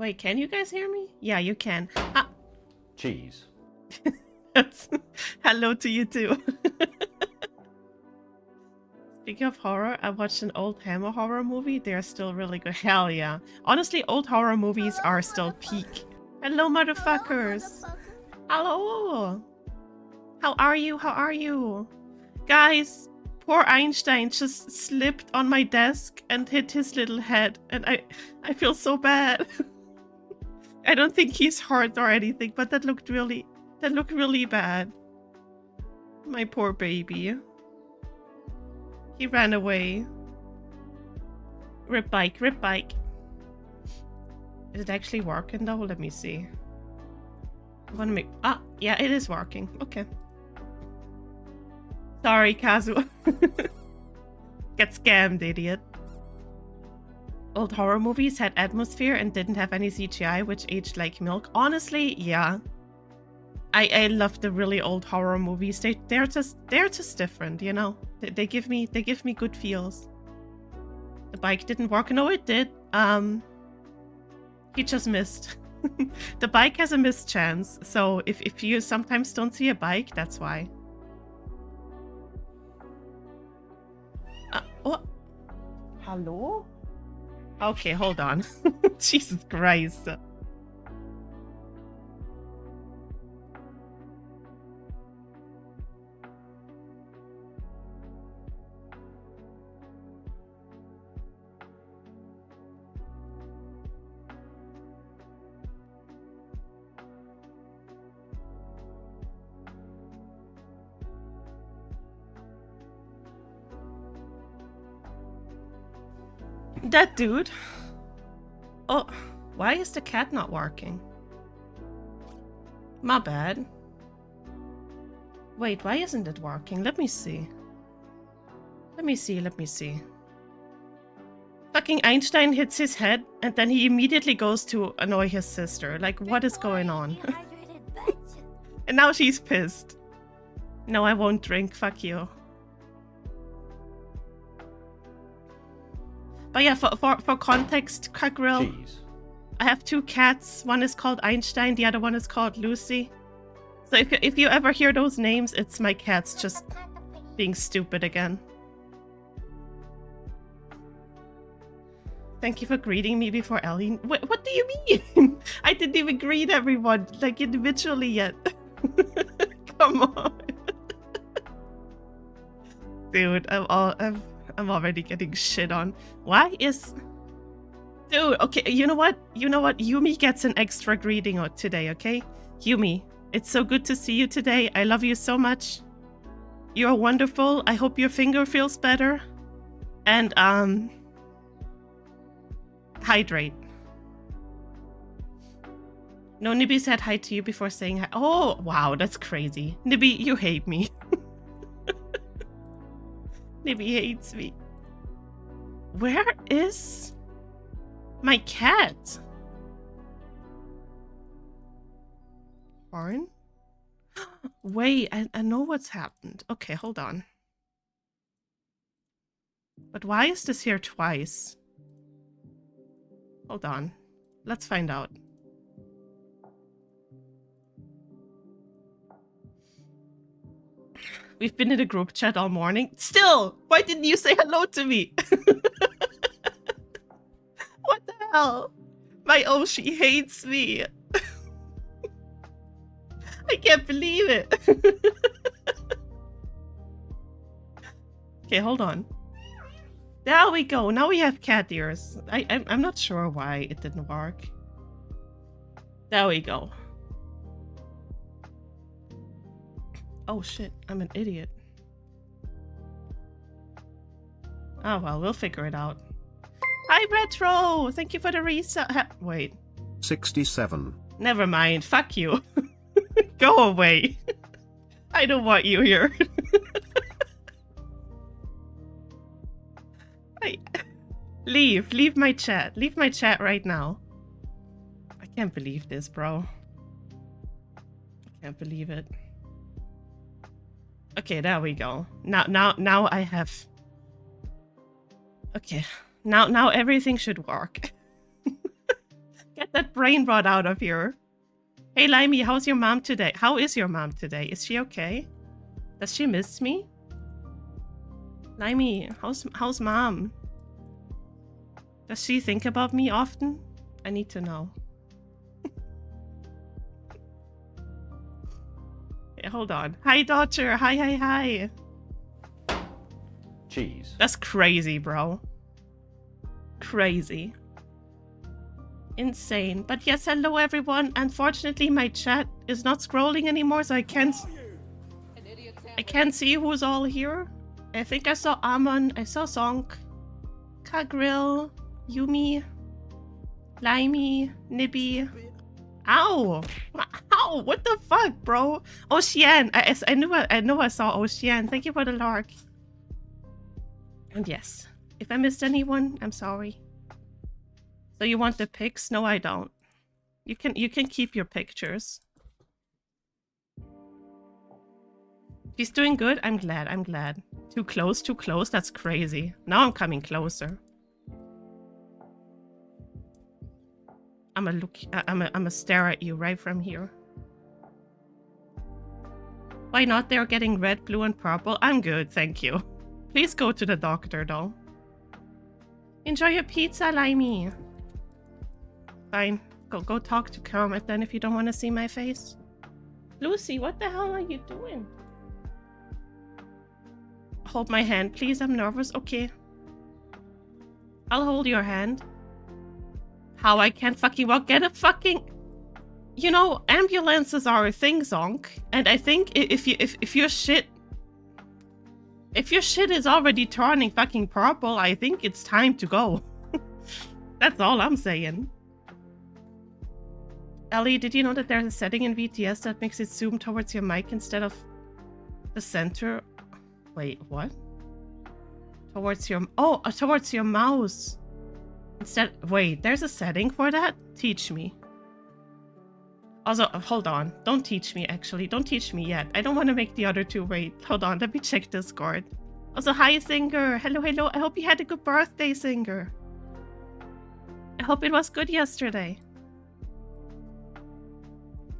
Wait, can you guys hear me? Yeah, you can. Cheese. Hello to you too. Speaking of horror, I watched an old Hammer horror movie. They're still really good. Hell yeah. Honestly, old horror movies are still peak. Hello, motherfuckers. Hello. How are you? How are you? Guys, poor Einstein just slipped on my desk and hit his little head. And I feel so bad. I don't think he's hurt or anything, but that looked really bad. My poor baby. He ran away. Rip bike, rip bike. Is it actually working though? Let me see. I want to make... Ah, yeah, it is working. Okay. Sorry, Kazu. Get scammed, idiot. Old horror movies had atmosphere and didn't have any CGI, which aged like milk. Honestly, yeah. I love the really old horror movies. They're just different, you know. They give me good feels. The bike didn't work. No, it did. He just missed. The bike has a missed chance. So if you sometimes don't see a bike, that's why. Oh. Hello? Okay, hold on. Jesus Christ. That dude. Oh, why is the cat not working? My bad. Wait, why isn't it working? Let me see. Let me see. Fucking Einstein hits his head and then he immediately goes to annoy his sister. Like, what is going on? And now she's pissed. No, I won't drink. Fuck you. But yeah, for context, Kagrill, I have two cats. One is called Einstein, the other one is called Lucy. So if you ever hear those names, it's my cats just being stupid again. Thank you for greeting me before Ellie. What do you mean? I didn't even greet everyone, like, individually yet. Come on. Dude, I'm already getting shit on. Why is... Dude, okay, you know what? Yumi gets an extra greeting today, okay? Yumi, it's so good to see you today. I love you so much. You're wonderful. I hope your finger feels better. And, hydrate. No, Nibby said hi to you before saying hi. Oh, wow, that's crazy. Nibby, you hate me. Nibby hates me. Where is my cat? Horn? Wait, I know what's happened. Okay, hold on. But why is this here twice? Hold on. Let's find out. We've been in a group chat all morning. Still, why didn't you say hello to me? What the hell? My Oshi hates me. I can't believe it. Okay, hold on. There we go. Now we have cat ears. I'm not sure why it didn't work. There we go. Oh shit, I'm an idiot. Oh well, we'll figure it out. Hi Retro! Thank you for the reset. Wait. 67. Never mind. Fuck you. Go away. I don't want you here. Leave my chat. Leave my chat right now. I can't believe this, bro. I can't believe it. Okay, there we go. Now I have... Okay. Now everything should work. Get that brain rot out of here. Hey, Limey, how's your mom today? How is your mom today? Is she okay? Does she miss me? Limey, how's mom? Does she think about me often? I need to know. Hey, hold on. Hi, Dodger. Hi. Cheese. That's crazy, bro. Crazy. Insane. But yes, hello everyone. Unfortunately, my chat is not scrolling anymore, so I can't see who's all here. I think I saw Amon, I saw Zonk, Kagrill, Yumi, Limey, Nibby. Ow! Ow! What the fuck, bro? Ocean! I know I saw Ocean. Thank you for the lark. And yes, if I missed anyone, I'm sorry. So you want the pics? No, I don't. You can keep your pictures. She's doing good. I'm glad. Too close. That's crazy. Now I'm coming closer. I'ma stare at you right from here. Why not? They're getting red, blue, and purple. I'm good, thank you. Please go to the doctor, though. Enjoy your pizza, Limey. Fine. Go talk to Kermit then if you don't want to see my face. Lucy, what the hell are you doing? Hold my hand, please. I'm nervous. Okay. I'll hold your hand. How I can't fucking walk? Get a fucking... You know, ambulances are a thing, Zonk. And I think if your shit... If your shit is already turning fucking purple, I think it's time to go. That's all I'm saying. Ellie, did you know that there's a setting in VTS that makes it zoom towards your mic instead of the center? Wait, what? Towards your... Oh, towards your mouse. Instead... Wait, there's a setting for that? Teach me. Also, hold on. Don't teach me, actually. Don't teach me yet. I don't want to make the other two wait. Hold on, let me check Discord. Also, hi, Singer. Hello. I hope you had a good birthday, Singer. I hope it was good yesterday.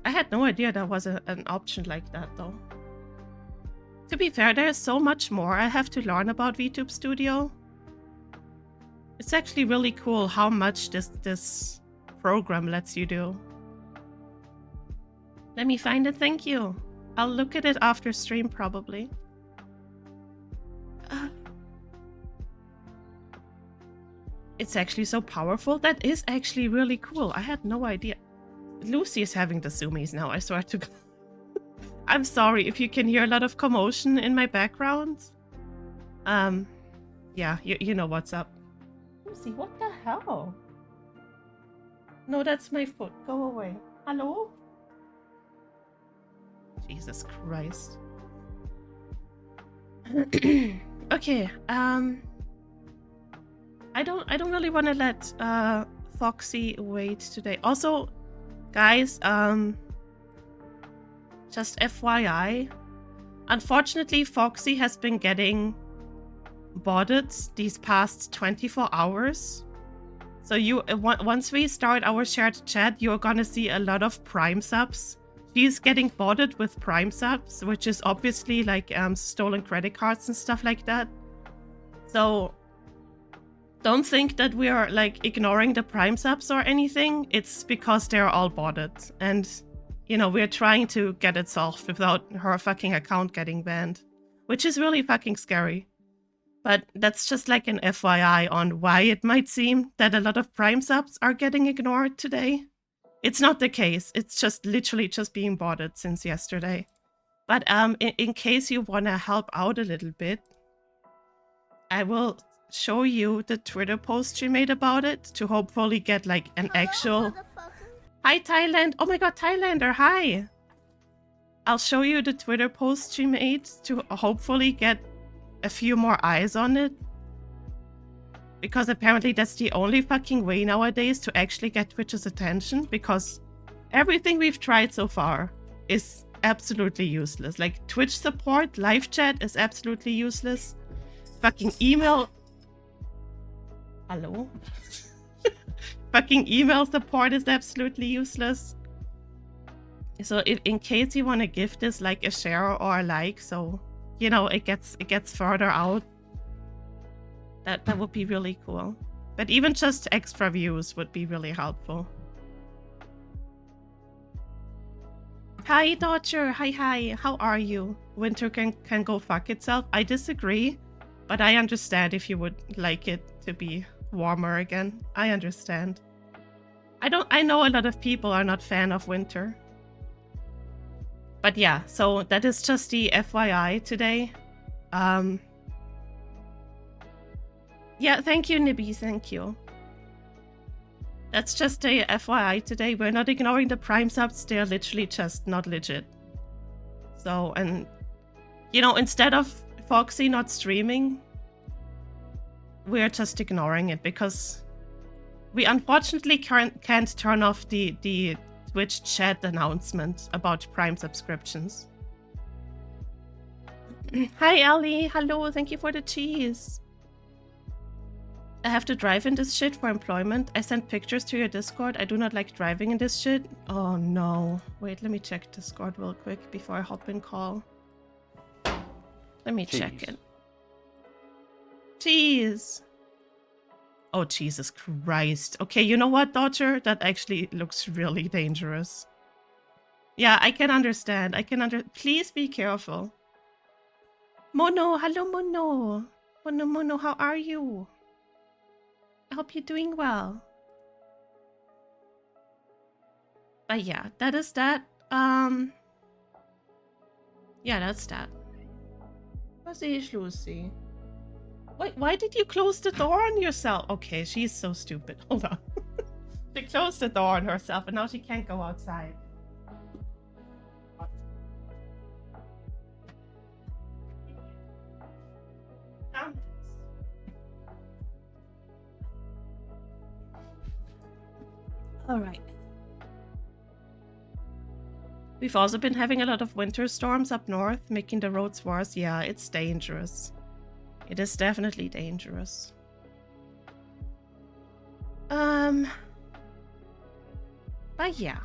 I had no idea there was an option like that, though. To be fair, there's so much more I have to learn about VTube Studio. It's actually really cool how much this program lets you do. Let me find it, thank you. I'll look at it after stream, probably. It's actually so powerful. That is actually really cool. I had no idea. Lucy is having the zoomies now, I swear to God. I'm sorry if you can hear a lot of commotion in my background. Yeah, you know what's up. Lucy, what the hell? No, that's my foot. Go away. Hello? Jesus Christ. Okay, I don't really want to let Foxy wait today. Also, guys, just FYI, unfortunately Foxy has been getting botted these past 24 hours. So once we start our shared chat, you're gonna see a lot of Prime subs. She's getting botted with Prime subs, which is obviously like stolen credit cards and stuff like that. So don't think that we are like ignoring the Prime subs or anything. It's because they're all botted. And, you know, we're trying to get it solved without her fucking account getting banned. Which is really fucking scary. But that's just like an FYI on why it might seem that a lot of Prime subs are getting ignored today. It's not the case. It's just literally just being botted since yesterday. But in case you want to help out a little bit, I will show you the Twitter post she made about it to hopefully get like an actual... Hi, Thailand. Oh my god, Thailander, hi. I'll show you the Twitter post she made to hopefully get a few more eyes on it. Because apparently that's the only fucking way nowadays to actually get Twitch's attention, because everything we've tried so far is absolutely useless. Like Twitch support, live chat is absolutely useless. Fucking email... Hello? fucking email support is absolutely useless. So if, in case you want to give this like a share or a like, so you know it gets further out, that would be really cool. But even just extra views would be really helpful. Hi Dodger, hi, how are you? Winter can go fuck itself. I disagree, but I understand if you would like it to be warmer again. I understand. I know a lot of people are not fan of winter. But yeah, so that is just the FYI today. Yeah, thank you, Nibby, thank you. That's just a FYI today. We're not ignoring the Prime subs, they're literally just not legit. So, and, you know, instead of Foxy not streaming, we're just ignoring it because we unfortunately can't turn off the Twitch chat announcement about Prime subscriptions. Hi, Ali. Hello, thank you for the cheese. I have to drive in this shit for employment. I sent pictures to your Discord. I do not like driving in this shit. Oh no. Wait, let me check Discord real quick before I hop in call. Let me check it. Jeez. Oh, Jesus Christ. Okay, you know what, Dodger? That actually looks really dangerous. Yeah, I can understand. Please be careful. Mono, hello Mono. Mono, how are you? I hope you're doing well. But yeah, that is that. Yeah, that's that. Was ist Lucy? Wait, why did you close the door on yourself? Okay, she's so stupid. Hold on. She closed the door on herself and now she can't go outside. All right. We've also been having a lot of winter storms up north, making the roads worse. Yeah, it's dangerous. It is definitely dangerous. But yeah.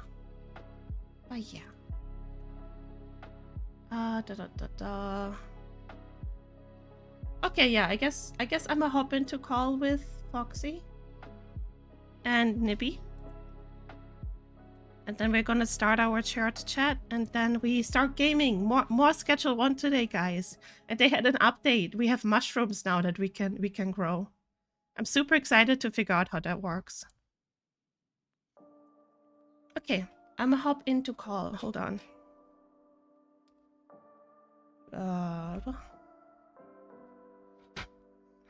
Okay, yeah, I guess I'm gonna hop into call with Foxy and Nibby. And then we're gonna start our shared chat, and then we start gaming. More Schedule 1 today, guys. And they had an update. We have mushrooms now that we can grow. I'm super excited to figure out how that works. Okay, I'm gonna hop into call. Hold on.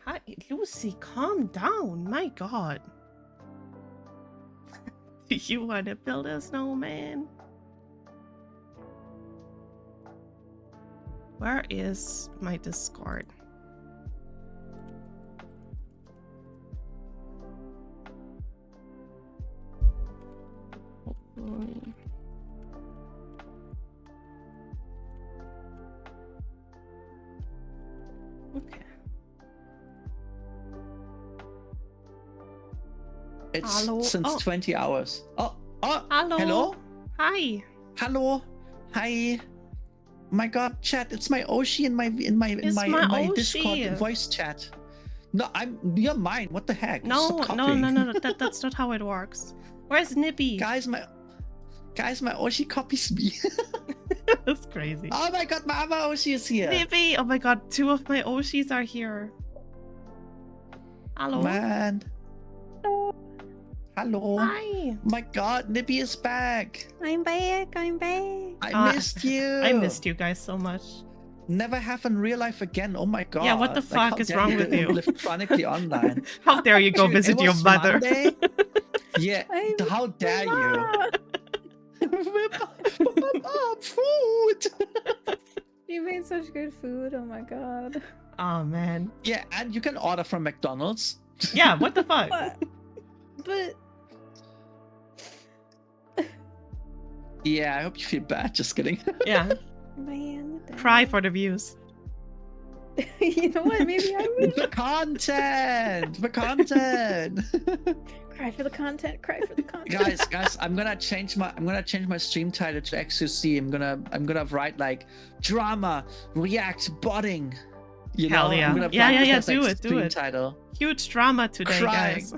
Hi, Lucy, calm down. My God. Do you want to build a snowman? Where is my Discord? Okay. It's Hello? since 20 hours. Oh, Hello. hello? Hi. Hello. Hi. My God, chat, it's my Oshi in my Discord voice chat. No, you're mine. What the heck? No, that's not how it works. Where's Nibby? Guys, my Oshi copies me. That's crazy. Oh my God, my other Oshi is here. Nibby! Oh my God, 2 of my Oshis are here. Hello. Man. Hello. Hi. My God, Nibby is back. I'm back. I missed you. I missed you guys so much. Never have in real life again. Oh my God. Yeah, what the fuck is wrong with you? Live chronically online. How dare you go Dude, visit it your was mother? Monday. Yeah, how dare you? Food. You made such good food. Oh my God. Oh man. Yeah, and you can order from McDonald's. Yeah, what the fuck? But Yeah, I hope you feel bad. Just kidding. Yeah. man, Cry for the views. You know what? Maybe I will. The content! The content! Cry for the content. Cry for the content. guys, I'm gonna change my stream title to XQC. I'm gonna write like drama, react, botting. You Hell know? yeah. I'm gonna Yeah, write yeah, this yeah, as, do like, it, do stream it. Title. Huge drama today, Crying. guys.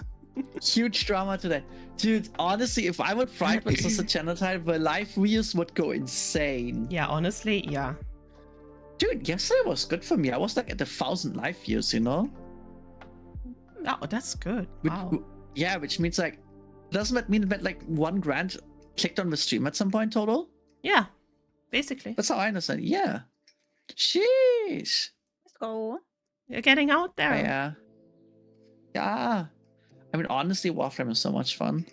Huge drama today. Dude, honestly, if I would write with such a channel title, the live views would go insane. Yeah, honestly, yeah. Dude, yesterday was good for me. I was like at 1,000 live views, you know? Oh, that's good. Which, Wow. yeah, which means like, doesn't that mean that like 1 grand clicked on the stream at some point total? Yeah, basically. That's how I understand. Yeah. Sheesh. Let's go. You're getting out there. Yeah. Yeah. I mean, honestly, Warframe is so much fun.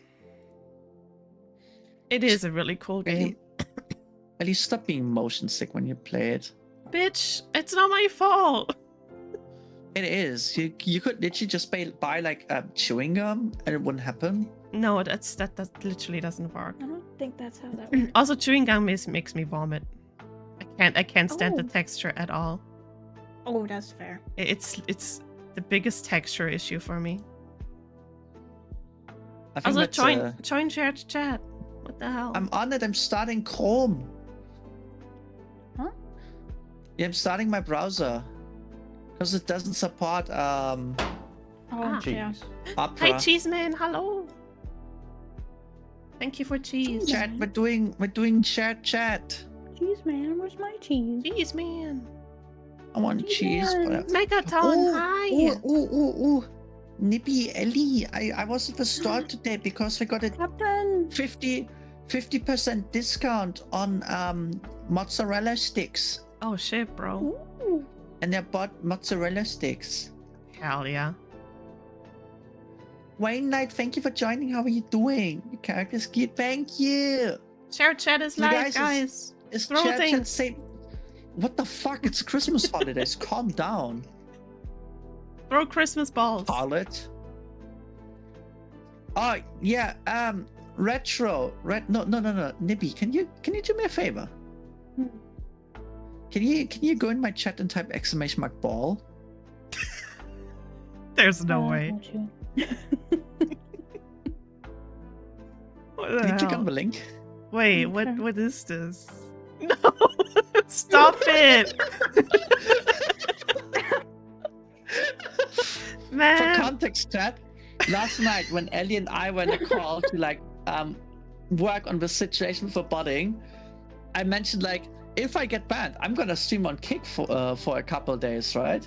It is a really cool game. At least stop being motion sick when you play it. Bitch, it's not my fault. It is. You could literally just buy like chewing gum and it wouldn't happen. No, that literally doesn't work. I don't think that's how that works. Also, chewing gum makes me vomit. I can't stand the Oh. texture at all. Oh, that's fair. It's the biggest texture issue for me. I think Also, that's, join shared chat. What the hell? I'm on it. I'm starting Chrome. Huh? Yeah, I'm starting my browser because it doesn't support Oh, Ah. yeah. Cheese. Opera. Hi, cheese man. Hello. Thank you for cheese. Cheese. Chat. We're doing shared chat. Cheese man, where's my cheese? Cheese man. I want cheese. Yeah. But Megaton. Hi. Ooh. Nippy Ellie. I was at the store today because we got a Captain. 50% discount on mozzarella sticks. Oh shit, bro. Ooh. And I bought mozzarella sticks. Hell yeah. Wayne Knight, thank you for joining. How are you doing? Your character's cute. Thank you. Shared chat is You live, guys, guys. It's Throw chat things. say, what the fuck? It's Christmas holidays. Calm down. Throw Christmas balls. Harlot. Oh yeah, retro. No. Nibby, can you do me a favor? Hmm. Can you go in my chat and type ! ball? There's no way. got you. What the Can you click hell? on the link? Wait, Okay. what is this? No! Stop it! For Man! context, chat. Last night when Ellie and I were in a call to like work on the situation for botting, I mentioned like if I get banned, I'm gonna stream on Kick for a couple of days, right?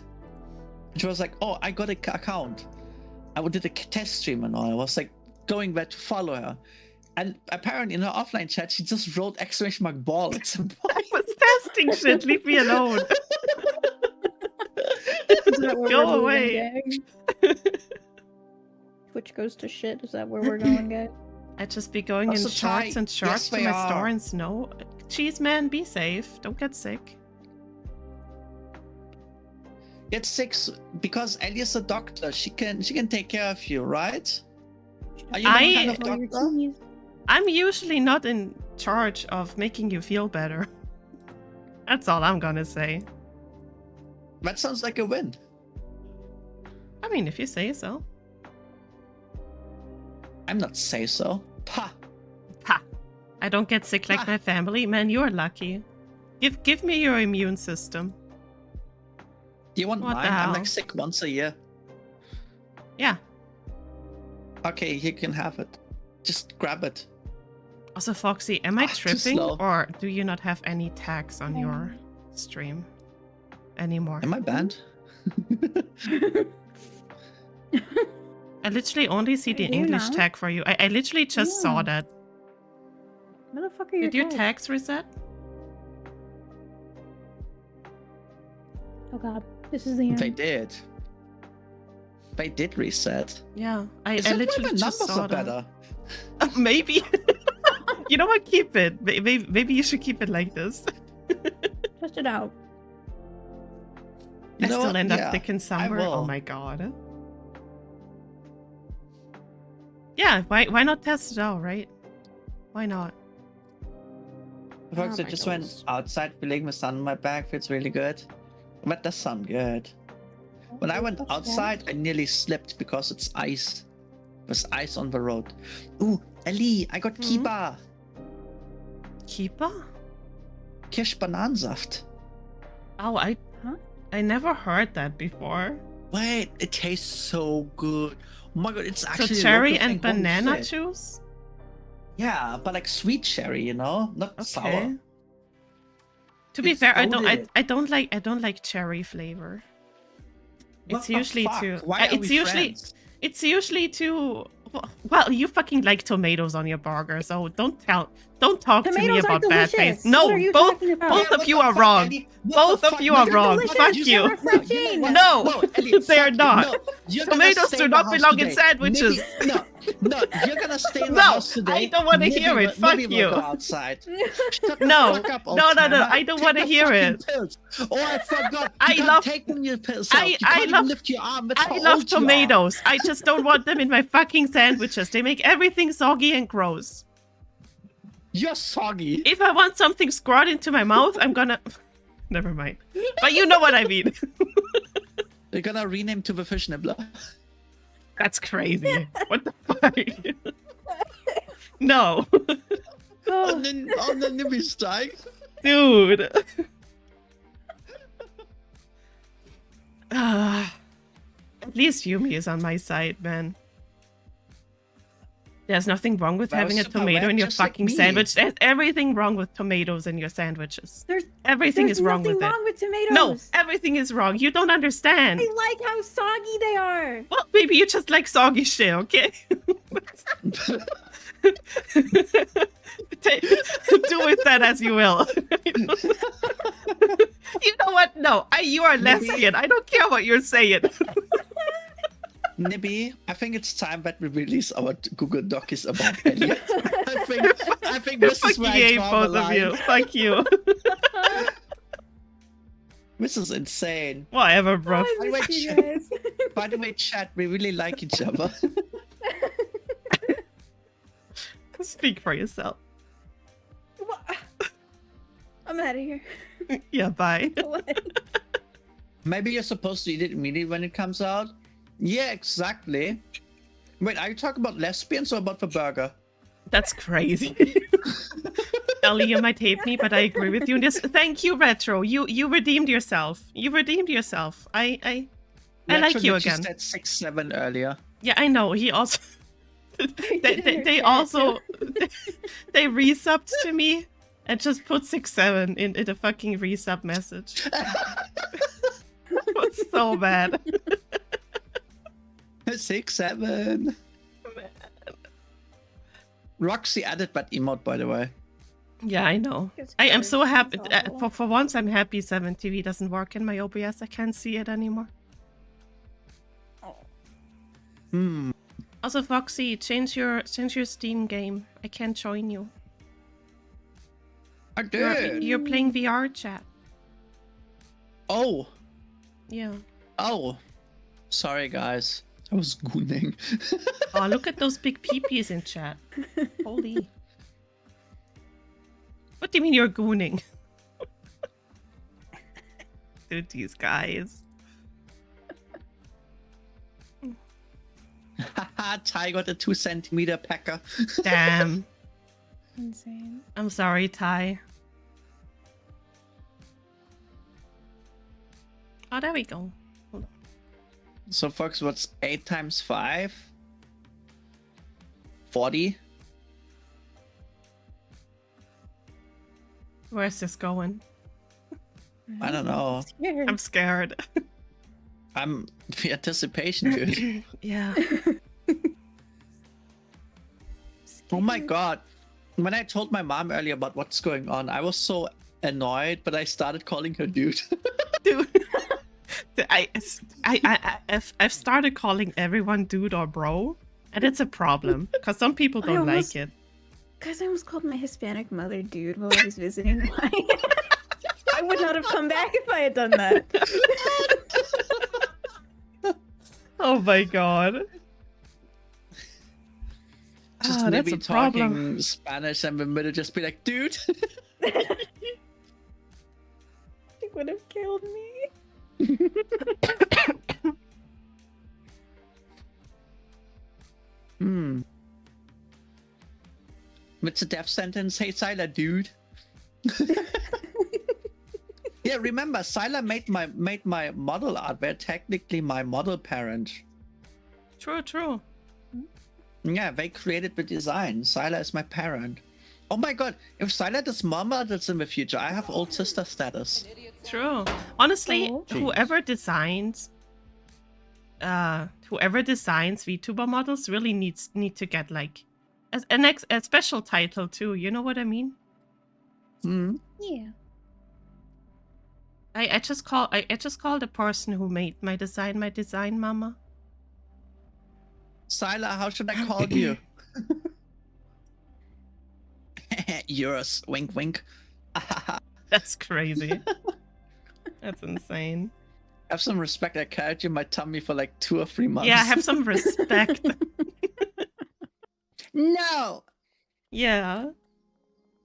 She was like, "Oh, I got an account. I did a test stream and all." I was like going there to follow her, and apparently in her offline chat, she just wrote ! ball at some point. I was testing shit, leave me alone. Is that where Go we're moving, away. gang? Twitch goes to shit. Is that where we're going, guys? I'd just be going Also, in shorts Ty, and shorts yes, to they my are. store and snow. Cheese man, be safe. Don't get sick. Get sick because Ellie is a doctor. She can take care of you, right? Are you I- not kind of Oh, your doctor? cheese. I'm usually not in charge of making you feel better. That's all I'm gonna say. That sounds like a win. I mean, if you say so. I'm not say so. Pa. Ha! I don't get sick like Ha. my family. Man, you're lucky. Give me your immune system. Do you want What the mine? I'm hell? like sick once a year. Yeah. Okay, you can have it. Just grab it. Also, Foxy, am I Too tripping? slow. Or do you not have any tags on your stream anymore? Am I banned? I literally only see the I do English now. tag for you. I literally just saw Yeah. that. Motherfucker, Did your tagged. tags reset? Oh god, this is the end. They did. They did reset. Yeah, I Is that why literally the just numbers saw are that. better? Maybe. You know what? Keep it. Maybe you should keep it like this. Test it out. You I know still what? end Yeah, up thinking somewhere. Oh will. my god. Yeah, why not test it out, right? Why not? Folks, I my just went goodness. outside, feeling the sun on my back. Feels really good. That does sound good. When I went outside, I nearly slipped because it's ice. There's ice on the road. Ooh, Ellie, I got Kiba. Keeper? Kirschbananensaft. Oh, I never heard that before. Wait, it tastes so good. Oh my god, it's actually So a cherry local and thing. Holy banana shit. juice? Yeah, but like sweet cherry, you know, not sour. Okay. To be It's fair, loaded. I don't like cherry flavor. What It's the usually fuck? too. Why are it's we usually friends? it's usually too. Well, you fucking like tomatoes on your burger, so don't talk to me Tomatoes are about bad delicious. taste. No, What are you both talking about? both Yeah, of what you the are fuck, wrong. Ellie? What Both the of fuck? you No, are they're wrong. delicious. Fuck They're you. refreshing. No. Ellie, They're fuck you. not. No, you're gonna Tomatoes stay do in the not house belong in today. sandwiches. Nibby, no, you're gonna stay in the No, house today. I don't wanna hear Nibby it. will- Fuck Nibby will you. go outside. Shut the No. fuck up, No, old-timer. I don't Take wanna the hear fucking it. Pills. Oh, I forgot. I You love- can't take them yourself. I You can't even love- lift your arm. That's I how love old you are. tomatoes. I just don't want them in my fucking sandwiches. They make everything soggy and gross. You're soggy. If I want something squirted into my mouth, I'm gonna. Never mind. But you know what I mean. You're gonna rename to the fish nibbler. That's crazy. What the fuck? No, on the Nibby strike. dude. At least Yumi is on my side, man. There's nothing wrong with That having a was super tomato wet, in your just like fucking me. sandwich. There's everything wrong with tomatoes in your sandwiches. There's Everything is wrong nothing with it. wrong with tomatoes. No, everything is wrong. You don't understand. I like how soggy they are. Well, maybe you just like soggy shit, okay? Do with that as you will. You know what? No, you are lesbian. I don't care what you're saying. Nibby, I think it's time that we release our Google Docs about Ellie. I think this Fuck is where I you, draw both the of line. you. Fuck you. This is insane. Whatever, bro. I By the way, miss you guys. By the way, chat, we really like each other. Speak for yourself. I'm out of here. Yeah, bye. What? Maybe you're supposed to eat it immediately when it comes out. Yeah, exactly. Wait, are you talking about lesbians or about the burger? That's crazy. Ellie, you might hate me, but I agree with you. Thank you, Retro. You redeemed yourself. You redeemed yourself. I like you again. Said 6-7 earlier. Yeah, I know. He also. they chat, also they resubbed to me and just put 6-7 in a fucking resub message. It was so bad. 6-7. Roxy added that emote, by the way. Yeah, I know. It's I am gross. so happy. It's awful. For once, I'm happy 7TV doesn't work in my OBS. I can't see it anymore. Hmm. Also, Foxy, change your Steam game. I can't join you. I did. You're playing VR chat. Oh. Yeah. Oh. Sorry, guys. I was gooning. Oh, look at those big peepees in chat. Holy. What do you mean you're gooning? Dude, these guys. Haha, Ty got a 2-centimeter pecker. Damn. Insane. I'm sorry, Ty. Oh, there we go. Hold on. So, folks, what's 8 times 5? 40? Where's this going? I don't know. Scared. I'm scared. I'm the anticipation, dude. Yeah. Oh my god. When I told my mom earlier about what's going on, I was so annoyed, but I started calling her dude. Dude. I've started calling everyone dude or bro, and it's a problem because some people don't almost- like it. Guys, I almost called my Hispanic mother dude while I was visiting. I would not have come back if I had done that. Oh my god. Just That's maybe a problem. talking Spanish and then would just be like, dude. It would have killed me. With the death sentence, hey Syla, dude. Yeah, remember, Syla made my model art. They're technically my model parent. True, true. Yeah, they created the design. Syla is my parent. Oh my god, if Syla does more models in the future, I have old sister status. True. Honestly, Oh. whoever designs VTuber models really need to get like a special title too. You know what I mean? Hmm. Yeah. I just call the person who made my design mama. Syla, how should I call you? Yours. Wink, wink. That's crazy. That's insane. Have some respect. I carried you in my tummy for like 2 or 3 months. Yeah, have some respect. No. Yeah.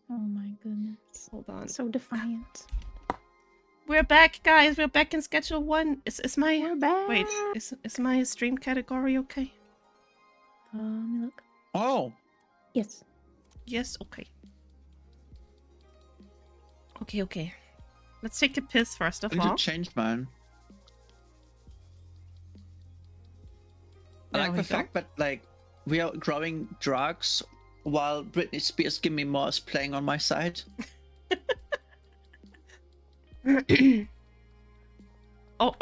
Oh my goodness. Hold on. So defiant. We're back, guys. We're back in schedule 1. Is my We're back. wait? Is my stream category okay? Let me look. Oh. Yes. Yes. Okay. Okay. Let's take a piss first I of need to all. change mine. I There like we the go. fact that like we are growing drugs while Britney Spears Give Me More is playing on my side. Oh.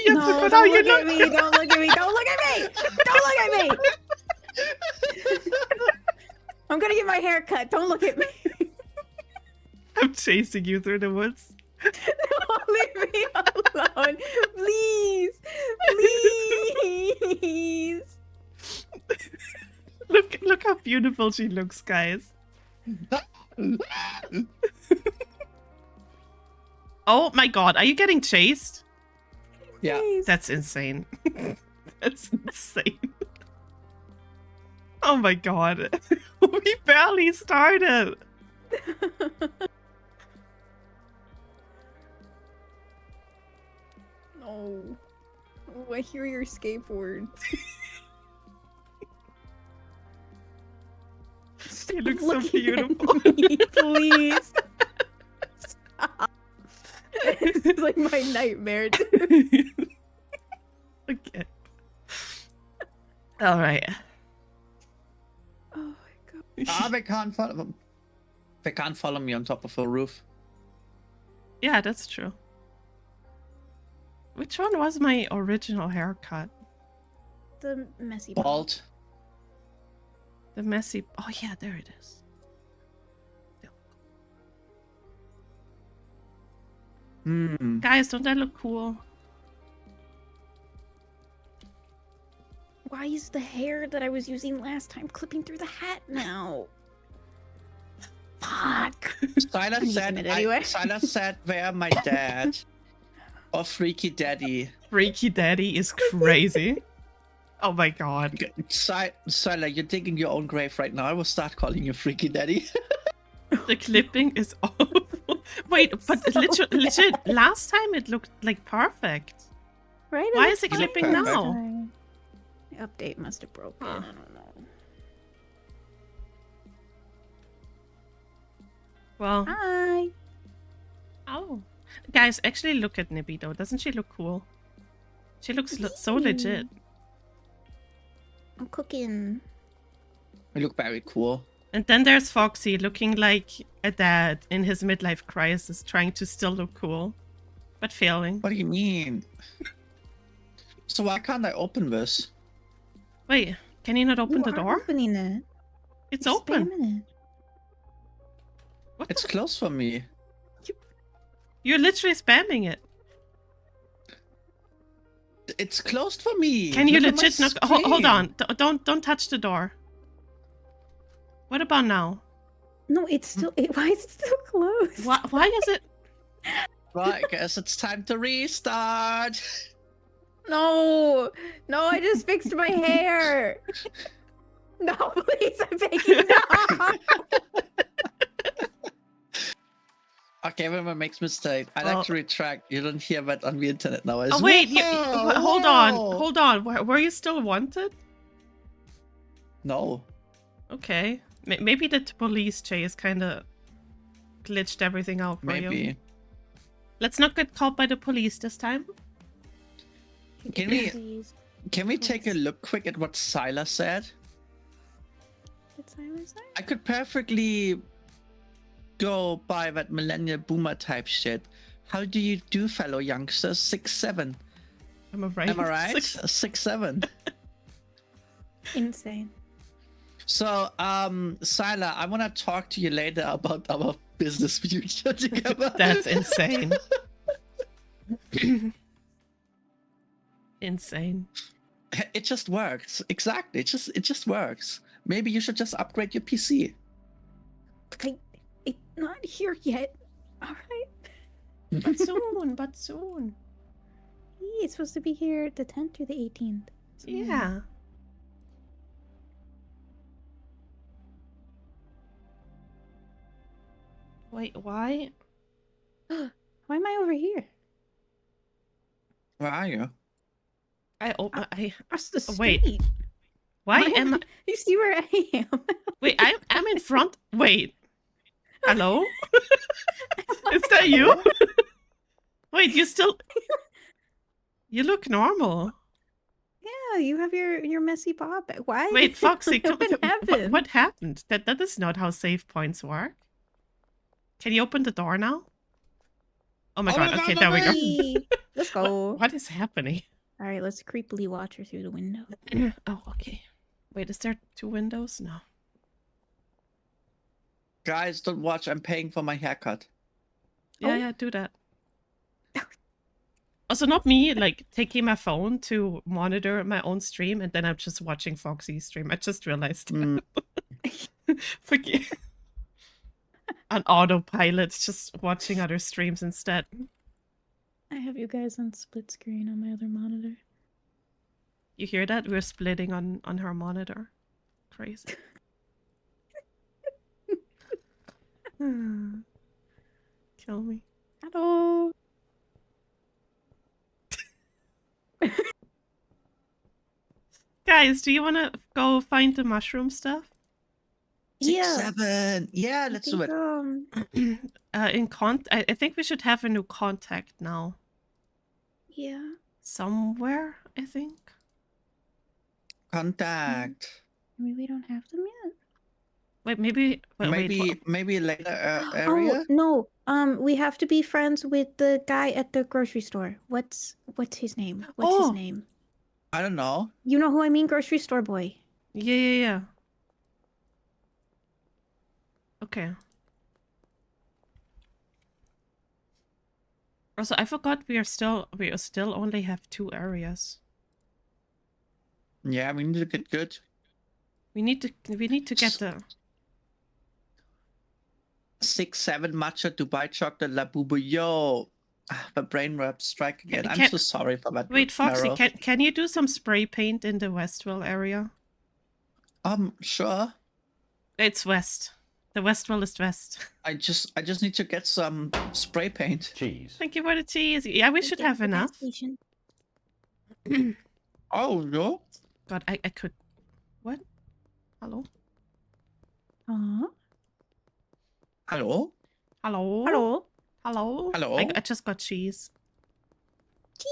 No, don't look at me! Don't look at me! Don't look at me! Don't look at me! I'm gonna get my hair cut. Don't look at me. I'm chasing you through the woods. Don't leave me alone, please, please. Look how beautiful she looks, guys. Oh my god, are you getting chased? Yeah. Please. That's insane. That's insane. Oh my god. We barely started. No. Oh, I hear your skateboard. You look so Looking at beautiful. me, please. Stop. It's like my nightmare. Okay. All right. Oh my god. They can't follow them. They can't follow me on top of a roof. Yeah, that's true. Which one was my original haircut? The messy Bald. The messy. Oh yeah, there it is. Hmm. Guys, don't that look cool? Why is the hair that I was using last time clipping through the hat now? Fuck. Syla using said, it anyway. Syla said, where my dad? Or Freaky Daddy. Freaky Daddy is crazy. Oh my god. Syla, you're digging your own grave right now. I will start calling you Freaky Daddy. The clipping is awful. Wait, but So literally, last time it looked like perfect. Right? Why looks is it fine. clipping now? The update must have broken. Huh. I don't know. Well, Hi. oh. Guys, actually look at Nibby though. Doesn't she look cool? She looks so legit. I'm cooking. You look very cool. And then there's Foxy looking like a dad in his midlife crisis, trying to still look cool, but failing. What do you mean? So why can't I open this? Wait, can you not open You the are door? Opening it. It's You're open. spamming it. What It's the- closed for me. You're literally spamming it. It's closed for me. Can you Look at my legit knock? Hold screen. on. Don't touch the door. What about now? No, it's still. Why is it still closed? Why is it? Right, I guess it's time to restart. No, no, I just fixed my hair. No, please, I'm begging. No. Okay, everyone makes mistake. I like Oh. to retract. You don't hear that on the internet now. As Oh wait, well. hold on. Were you still wanted? No. Okay, maybe the police chase kind of glitched everything out for you. Maybe. Let's not get caught by the police this time. Can we Please. take a look quick at what Syla said? What's Silas say? I could perfectly go by that millennial boomer type shit. How do you do, fellow youngsters? 6'7". Am I right? Am I right? 6'7". Insane. So, Syla, I want to talk to you later about our business future together. That's insane. Insane. It just works. Exactly. It just works. Maybe you should just upgrade your PC. It's not here yet. All right. But soon, but soon. It's supposed to be here the 10th or the 18th. So Yeah. Wait, why? Why am I over here? Where are you? Across the street. Wait. Why am I? You see where I am? Wait, I'm in front. Wait. Hello? Is that you? Wait, you still... You look normal. Yeah, you have your messy bob. Why? Wait, Foxy, What happened? what happened? That is not how save points work. Can you open the door now? Oh my god, okay, there we go. Hey, let's go. What is happening? All right, let's creepily watch her through the window. Oh, okay. Wait, is there 2 windows? No. Guys, don't watch. I'm paying for my haircut. Yeah, Oh. yeah, do that. Also, not me, like, taking my phone to monitor my own stream, and then I'm just watching Foxy's stream. I just realized. Mm. Forgive. On autopilot, just watching other streams instead. I have you guys on split screen on my other monitor. You hear that? We're splitting on her monitor. Crazy. Kill me. Hello. Guys, do you want to go find the mushroom stuff? 6'7". Yeah, I let's do think, it. I think we should have a new contact now. Yeah. Somewhere, I think. Contact. Maybe we don't have them yet. Wait, maybe... Maybe later area. Oh no. We have to be friends with the guy at the grocery store. What's his name? What's his Oh. name? I don't know. You know who I mean? Grocery store boy. Yeah. Okay. Also, I forgot we still only have 2 areas. Yeah, we need to get good. We need to get the 6'7" matcha Dubai chocolate labubu. Yo, the brain rap strike again. I'm Can- so sorry for that. Wait, Foxy, Caro. can you do some spray paint in the Westville area? Sure. It's west. The Westville is west. I just need to get some spray paint. Cheese. Thank you for the cheese. Yeah, we should have enough. Oh no. God, I could... What? Hello? Hello. Hello. Hello? Hello. Hello? Hello? I just got cheese.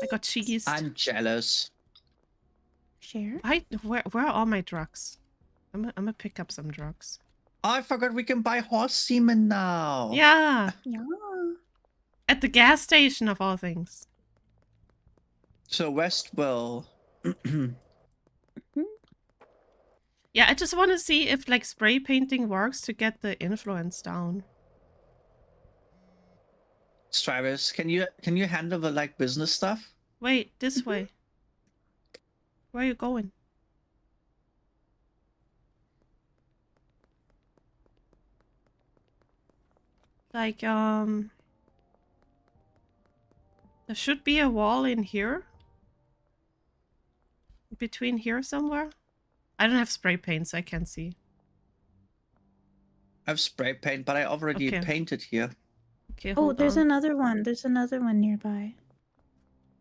I got cheese. I'm jealous. Share. Where are all my drugs? I'm gonna pick up some drugs. Oh, I forgot we can buy horse semen now. Yeah, Yeah. at the gas station of all things. So Westville. Yeah, I just want to see if like spray painting works to get the influence down. Travis, can you handle the like business stuff? Wait, this way. Where are you going? Like, there should be a wall in here. Between here somewhere. I don't have spray paint, so I can't see. I have spray paint, but I already Okay. painted here. Okay, Oh, hold there's on. another one. There's another one nearby.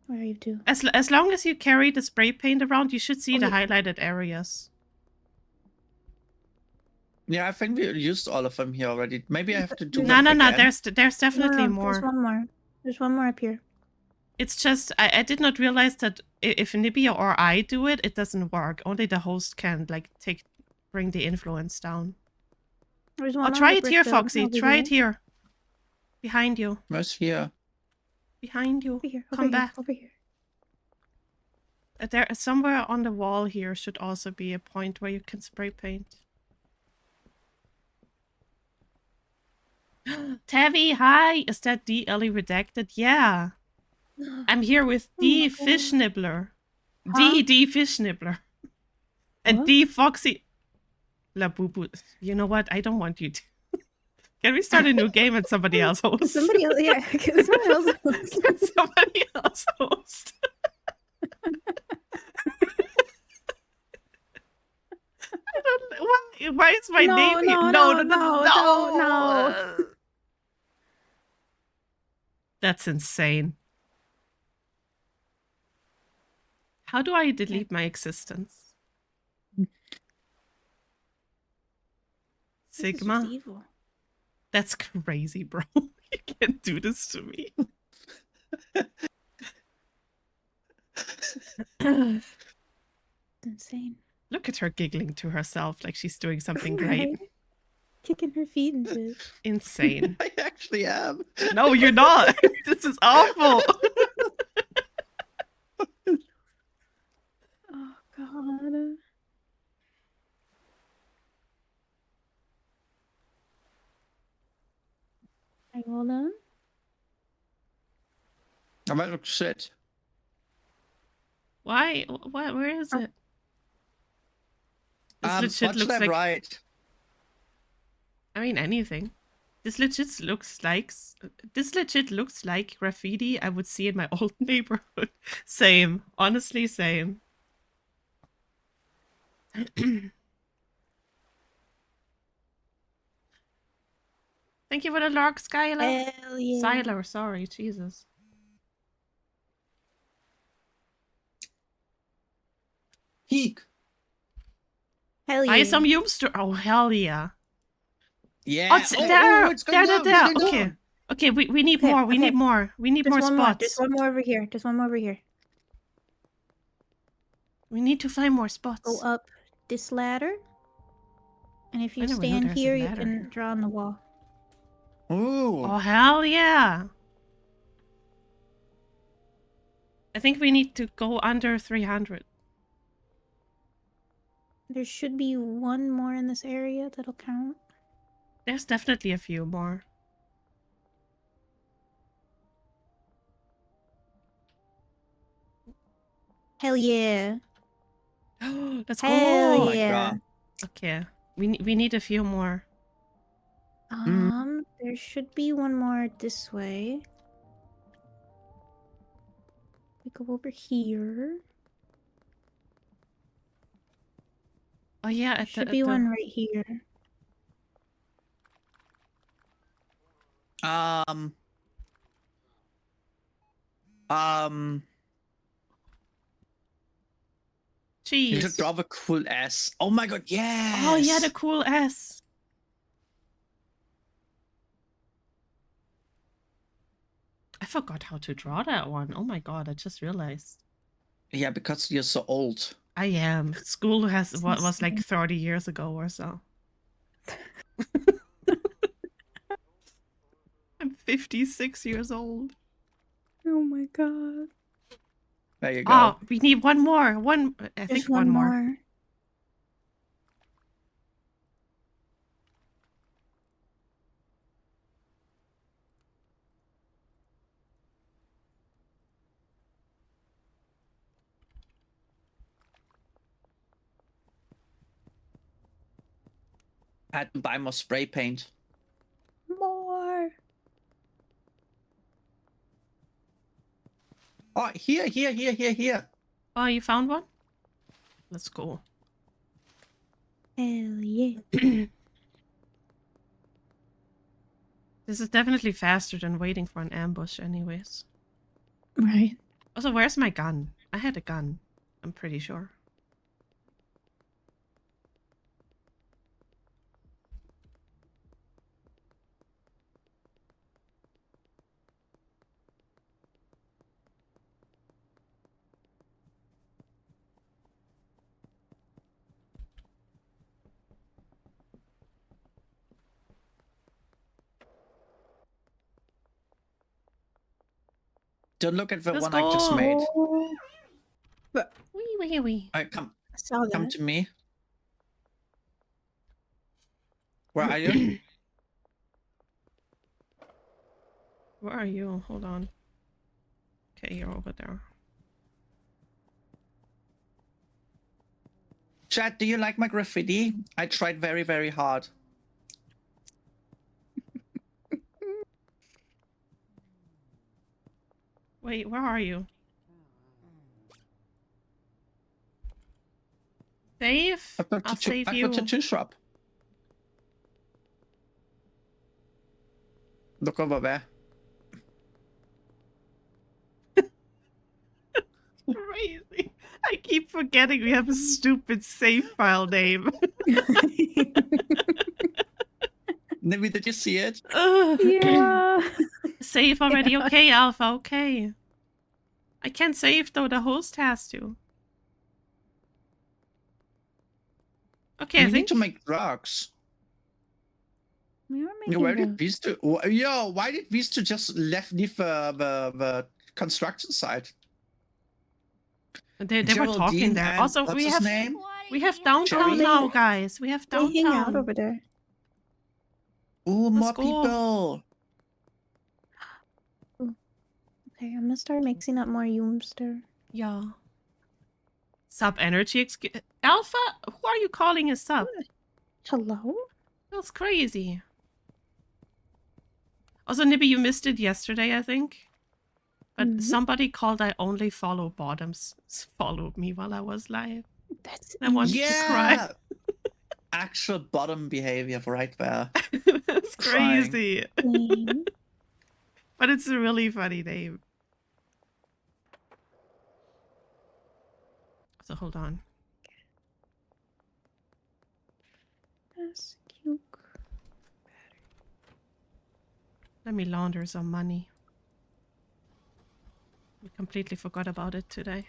Where are you two? As long as you carry the spray paint around, you should see the Okay. highlighted areas. Yeah, I think we used all of them here already. Maybe I have to do No, No, them no, no. again. There's definitely No, more. there's one more. There's one more up here. It's just I did not realize that if Nibia or I do it, it doesn't work. Only the host can like bring the influence down. There's Oh, one on try the it brick here, building Foxy. over Try here. it here. Behind you. Where's here? Behind you. Over here. Come back. Over here. There somewhere on the wall here should also be a point where you can spray paint. Tavi, hi! Is that D. Ellie redacted? Yeah. I'm here with D. Fishnibbler. Huh? D. Fishnibbler. And What? D. Foxy. La Boo Boo. You know what? I don't want you to. Can we start a new game and somebody else host? Somebody else, yeah, can somebody else host. Can somebody else host? I don't. Why is my No, name here? no, No. no. That's insane. How do I delete my existence? This is just Sigma? evil. That's crazy, bro. You can't do this to me. It's insane. Look at her giggling to herself like she's doing something great. Right? Kicking her feet and shit. Insane. I actually am. No, you're not. This is awful. Oh god. Are you all done? I might look shit. Why? Where is it? This legit What should looks I like. write? I mean, anything. This legit looks like graffiti I would see in my old neighborhood. Same. Honestly, same. Thank you for the lark, Skylar. Hell yeah. Siler, sorry, Jesus. Heek. Hell yeah. Buy some Yoomster. Oh, hell yeah. Yeah. Oh, it's there. it's going down, There. it's going Okay. down. Okay, we need Okay, more. We okay. need more. We need There's more one more. spots. There's one more over here. There's one more over here. We need to find more spots. Go up this ladder. And if you I never knew stand there's a here, you ladder can here. draw on the wall. Ooh. Oh, hell yeah. I think we need to go under 300. There should be one more in this area that'll count. There's definitely a few more. Hell yeah. Let's go. Hell Oh my yeah. god. Okay. We need a few more. There should be one more this way. We go over here. Oh yeah, There at should the, be at the- one right here. You should Jeez. draw a cool S. Oh my god, yes. Oh yeah, the cool S. I forgot how to draw that one. Oh my god, I just realized. Yeah, because you're so old. I am. School was like 30 years ago or so. I'm 56 years old. Oh my god. There you go. Oh, we need one more. I There's think one more. I had to buy more spray paint. More. Oh, here. Oh, you found one? Let's go. Hell yeah. This is definitely faster than waiting for an ambush anyways. Right. Also, where's my gun? I had a gun. I'm pretty sure. Don't look at the Let's one I just go. made. But Wee. Alright, come I saw come that. to me. Where are you? Where are you? Hold on. Okay, you're over there. Chat, do you like my graffiti? I tried very, very hard. Wait, where are you? Save? I'll save I've you. got a tattoo shop. Look over there. Crazy. I keep forgetting we have a stupid save file name. Nibby, did you see it? Ugh. Yeah. Save already. Okay, Alpha. Okay. I can't save though. The host has to. Okay, We I need think. to make drugs. We are Where making did the... these two? Yo, why did these two just leave the construction site? They were talking Geraldine there. and Also, what's we his have name? downtown Chewie? now, guys. We have They hang out downtown. over there. Ooh, more go. people. Okay, I'm gonna start mixing up more Yoomster. Yeah. Sub energy Alpha? Who are you calling a sub? Hello? That's crazy. Also, Nibby, you missed it yesterday, I think. But Mhm. somebody called I only follow bottoms. Followed me while I was live. That's I wanted to cry. Yeah. Actual bottom behavior right there. That's Crying. crazy. insane. But it's a really funny name. So hold on. That's cute. Let me launder some money. We completely forgot about it today.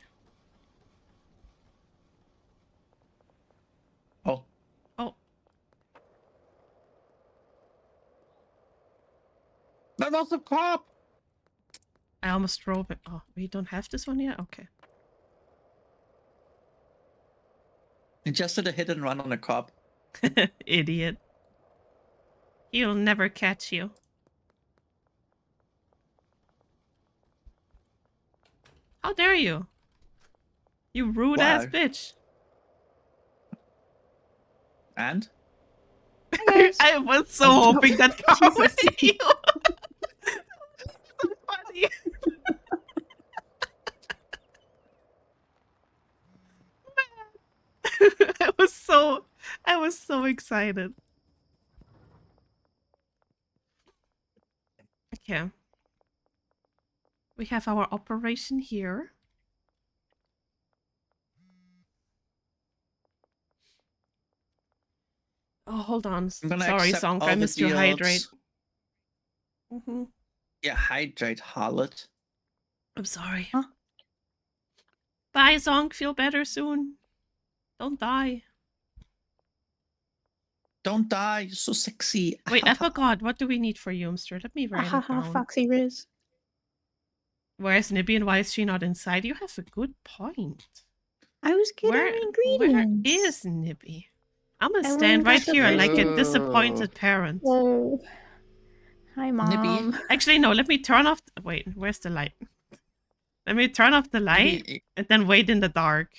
Oh. Oh, That was a cop! I almost drove it. Oh, we don't have this one yet? Okay. He just did a hit and run on a cop. Idiot. He'll never catch you. How dare you? You rude ass Wow. bitch. And? I was so Oh, hoping that car Jesus. was you. So funny. I was so excited. Okay. We have our operation here. Oh, hold on. I'm gonna Sorry, accept Zonk. all I the missed your deals. hydrate. Yeah, hydrate, harlot. I'm sorry. Huh? Bye, Zonk. Feel better soon. Don't die. Don't die, you're so sexy. Wait, I forgot. What do we need for Yoomster? Let me write it Ahaha, down. Foxy Riz. Where's Nibby and why is she not inside? You have a good point. I was getting Where ingredients. is Nibby? I'm gonna I went stand and right got the here like a food. disappointed parent. Whoa. Hi, Mom. Nibby. Actually, no, let me turn off... Wait, where's the light? Let me turn off the light Nibby, and then wait in the dark.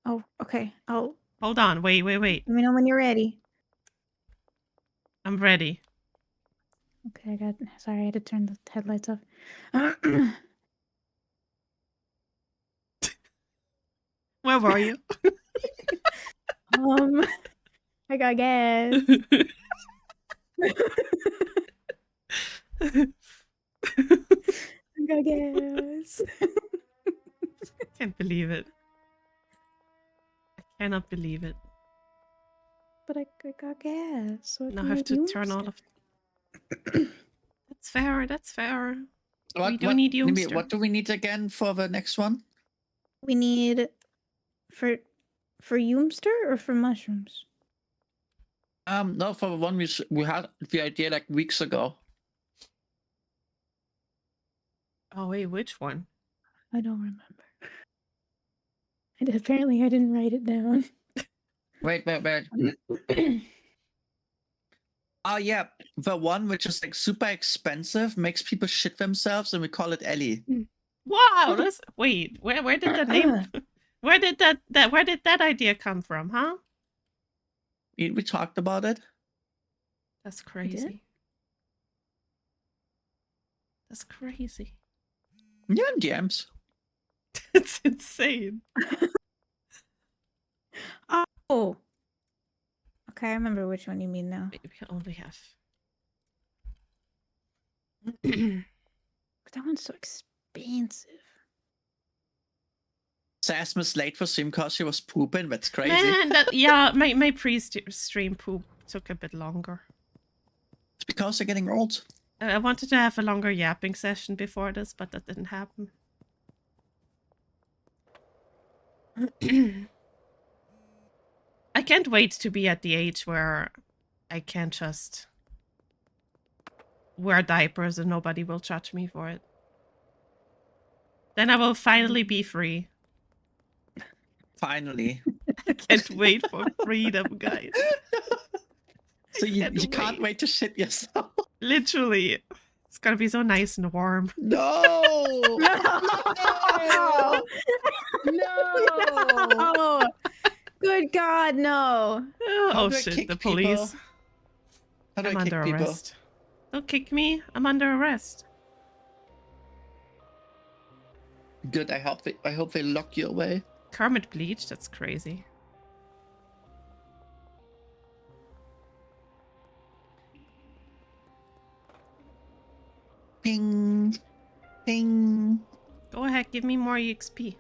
Oh, okay. Oh, Hold on, wait. let me know when you're ready. I'm ready. Okay, sorry, I had to turn the headlights off. Where were you? I got gas. got gas. Can't believe it. I cannot believe it. But I got gas. So Now I have to turn all of. That's fair. That's fair. We do need Nimi, Youngster. what do we need again for the next one? We need for Yoomster or for mushrooms? No, for the one we had the idea like weeks ago. Oh wait, which one? I don't remember. Apparently, I didn't write it down. Wait. Oh yeah, the one which is like super expensive, makes people shit themselves, and we call it Ellie. Wow, that's wait. Where did the name? Where did that idea come from? Huh? We talked about it. That's crazy. That's crazy. Yeah, in DMs. It's insane. Oh. Okay, I remember which one you mean now. We can only have. That one's so expensive. Sasma's late for stream because she was pooping. That's crazy. Man, my pre-stream poop took a bit longer. It's because they're getting old. I wanted to have a longer yapping session before this, but that didn't happen. I can't wait to be at the age where I can just wear diapers and nobody will judge me for it. Then I will finally be free. Finally. I can't wait for freedom, guys. So you can't wait to shit yourself. Literally. It's gonna be so nice and warm. No! No! Good God, no! Oh do I shit, kick the people? police. How do I'm I kick under people? arrest. Don't kick me. I'm under arrest. Good. I hope they lock you away. Kermit bleach? That's crazy. Ping, ping. Go ahead, give me more EXP.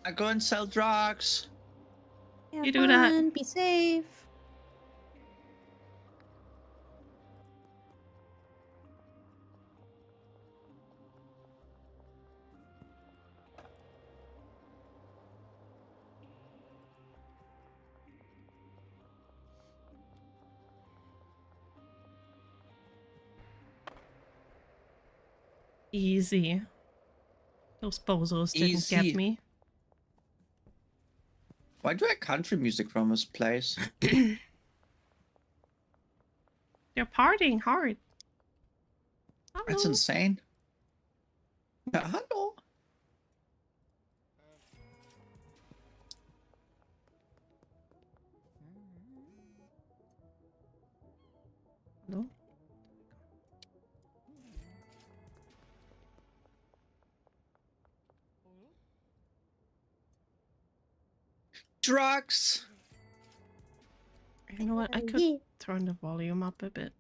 I go and sell drugs. Have You do that. fun, be safe. Easy. Those bozos didn't Easy. get me. Why do I country music from this place? They're partying hard. That's Hello. insane. Hello. Hello. Drugs. You know what? I could turn the volume up a bit.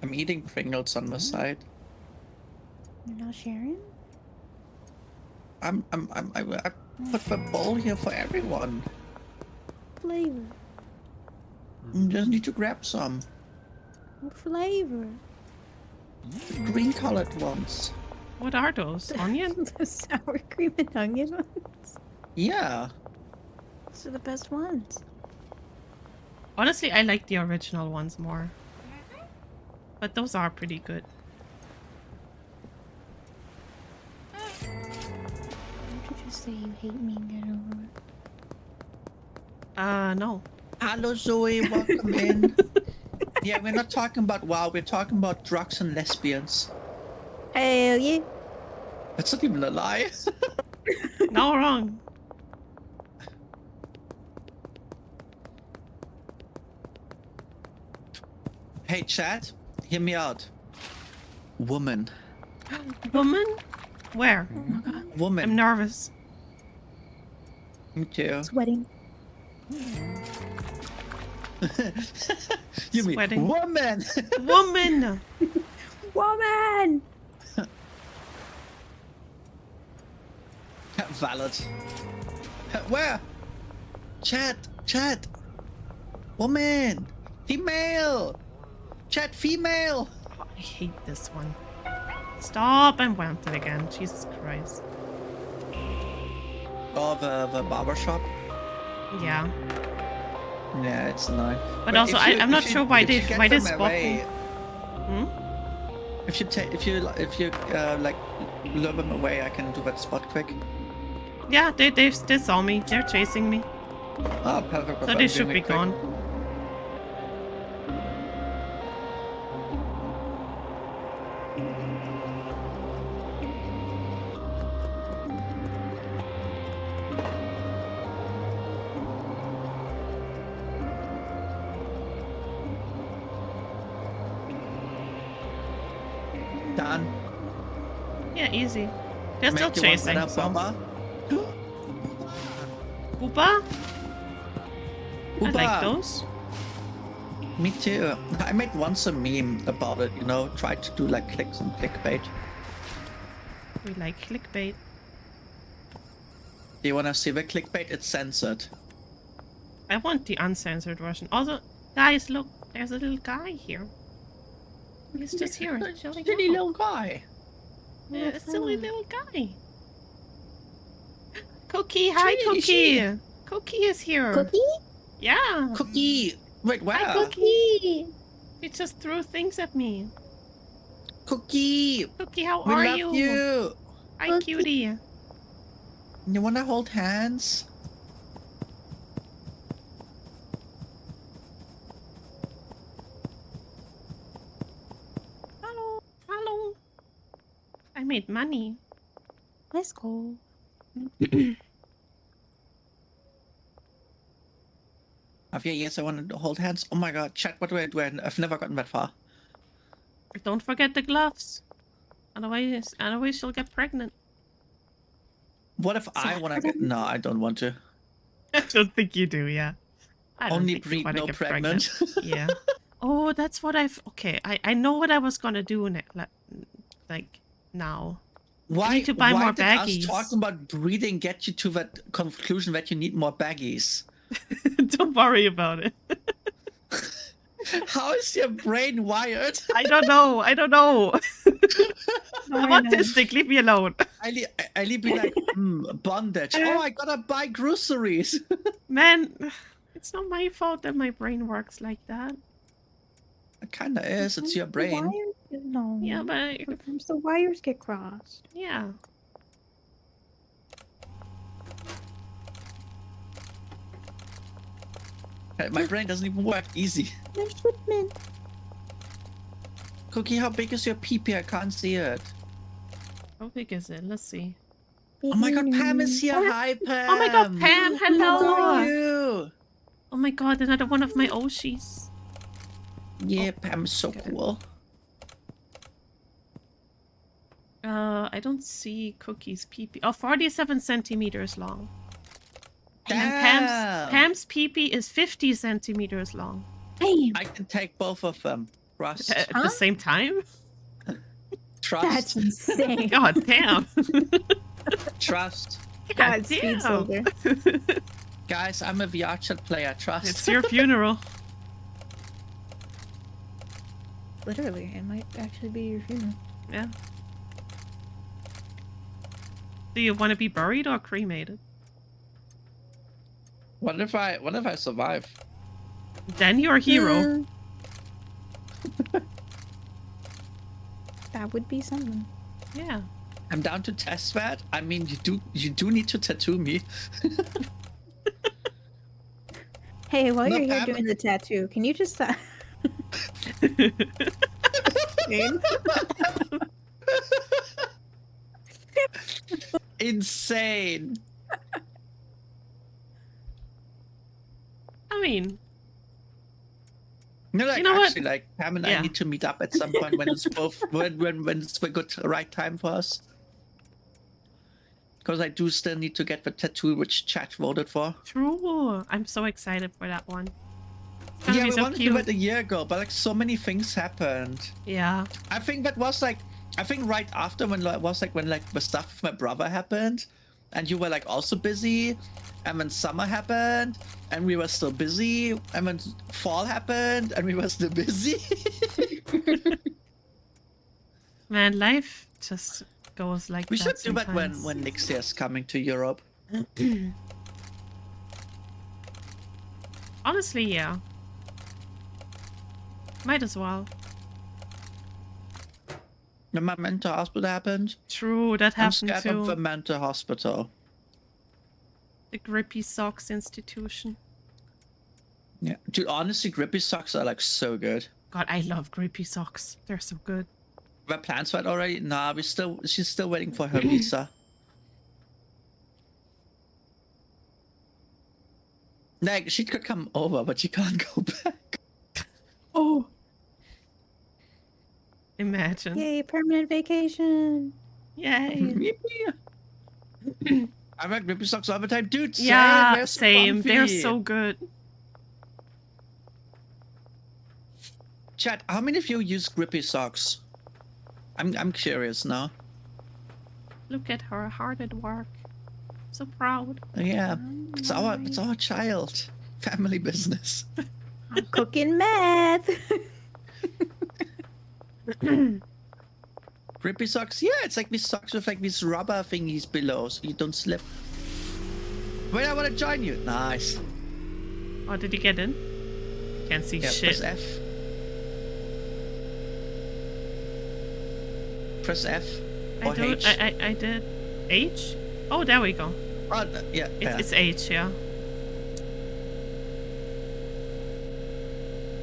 I'm eating Pringles on the side. You're not sharing? I put the bowl here for everyone. Flavor. You just need to grab some. What flavor? The green colored ones. What are those? Onion? The sour cream and onion ones. Yeah. Those are the best ones. Honestly, I like the original ones more. But those are pretty good. Why don't you just say you hate me and get over it? No. Hello, Zoe. Welcome in. Yeah, we're not talking about WoW. We're talking about drugs and lesbians. Hell yeah. That's not even a lie. No, wrong. Hey, chat, hear me out. Woman. Woman? Where? Woman. I'm nervous. Me too. Sweating. You mean Sweating. woman? Woman! Woman! Valid. Where? Chat. Woman. Female. Chat, female. I hate this one. Stop! I'm wanted again. Jesus Christ. Oh, the barber shop. Yeah. Yeah, it's annoying. But also, I'm not sure why they get spot them me. away, Hmm? If you like lure them away, I can do that spot quick. Yeah, they saw me. They're chasing me. Oh, perfect. So they should be gone. Done. Yeah, easy. They're still Make you one chasing. better, So. Baba. Oopa? I like Oopa. those. Me too. I made once a meme about it, you know, tried to do like clicks and clickbait. We like clickbait. Do you wanna see the clickbait? It's censored. I want the uncensored version. Also, guys, look, there's a little guy here. He's just here. chilling Silly out. little guy. Yeah, a silly little guy. Cookie, hi, Gee, Cookie. Cookie is here. Cookie? Yeah. Cookie. Wait, where? Hi, Cookie. He just threw things at me. Cookie. Cookie, how We are love you. Hi, Cookie. cutie. You wanna hold hands? Hello. Hello. I made money. Let's go. Have you? Yes, I want to hold hands. Oh my god, chat, what do I do? I've never gotten that far. Don't forget the gloves. Otherwise she'll get pregnant. What if I want to get... No, I don't want to. I don't think you do, yeah. I don't Only think you breed, wanna no get pregnant. Yeah. Oh, that's what Okay, I know what I was gonna do like now. Why, need to buy why more did baggies. us talking about breeding get you to that conclusion that you need more baggies? Don't worry about it. How is your brain wired? I don't know. I'm worry, man. autistic. Leave me alone. I'll be like, bondage. Oh, I gotta buy groceries. Man, it's not my fault that my brain works like that. It kinda is. It's your brain. No. Yeah, but Sometimes the wires get crossed. yeah. My brain doesn't even work. Easy. There's Whitman. Cookie, how big is your pee-pee? I can't see it. How big is it? Let's see. Oh my god, Pam is here. Hi, Pam. Oh my god, Pam, How hello. are you? Oh my god, another one of my Oshis. Yeah, Pam is so cool. I don't see Cookie's pee-pee. Oh, 47 centimeters long. And Damn. Pam's pee-pee is 50 centimeters long. Damn. I can take both of them. Trust. At the same time? Trust. That's insane. God damn. Trust. God, speed soldier. Guys, I'm a VR chat player. Trust. It's your funeral. Literally, it might actually be your funeral. Yeah. Do you want to be buried or cremated? What if I survive? Then you're a hero. That would be something. Yeah. I'm down to test that. I mean, you do need to tattoo me. Hey, while No, you're here Pam- doing the tattoo, can you just Insane. I mean, No, like You know what? actually, like Pam and I Yeah. need to meet up at some point when it's both when it's the good right time for us. Because I do still need to get the tattoo which chat voted for. True. I'm so excited for that one. It's gonna Yeah, be we so wanted to do cute. it a year ago, but like so many things happened. Yeah. I think that was like, I think right after when it was like when like the stuff with my brother happened, and you were like also busy, and then summer happened, and we were still busy, and then fall happened, and we were still busy. Man, life just goes like We that should do that sometimes. when Nixia is coming to Europe. Honestly, yeah. Might as well. When my mental hospital happened, True, that I'm happened scared of the too. mental hospital. The Grippy Socks Institution. Yeah, dude, honestly, grippy socks are like so good. God, I love Grippy Socks. They're so good. Were plans for it already? Nah, she's still waiting for her visa. Like, she could come over, but she can't go back. Oh. Imagine. Yay, permanent vacation. Yay. I wear grippy socks all the time, dude. Same, Yeah, they're so same. They're comfy. so good. Chat, how many of you use grippy socks? I'm curious now. Look at her hard at work. So proud. Yeah, it's our child. Family business. I'm cooking meth. Grippy socks, yeah, it's like these socks with like these rubber thingies below so you don't slip. Wait, I want to join you. Nice. Oh, did you get in? Can't see Yeah, shit. press F. Press F. I Or do. H. I did. H? Oh, there we go. Oh, yeah, yeah. It's H, yeah.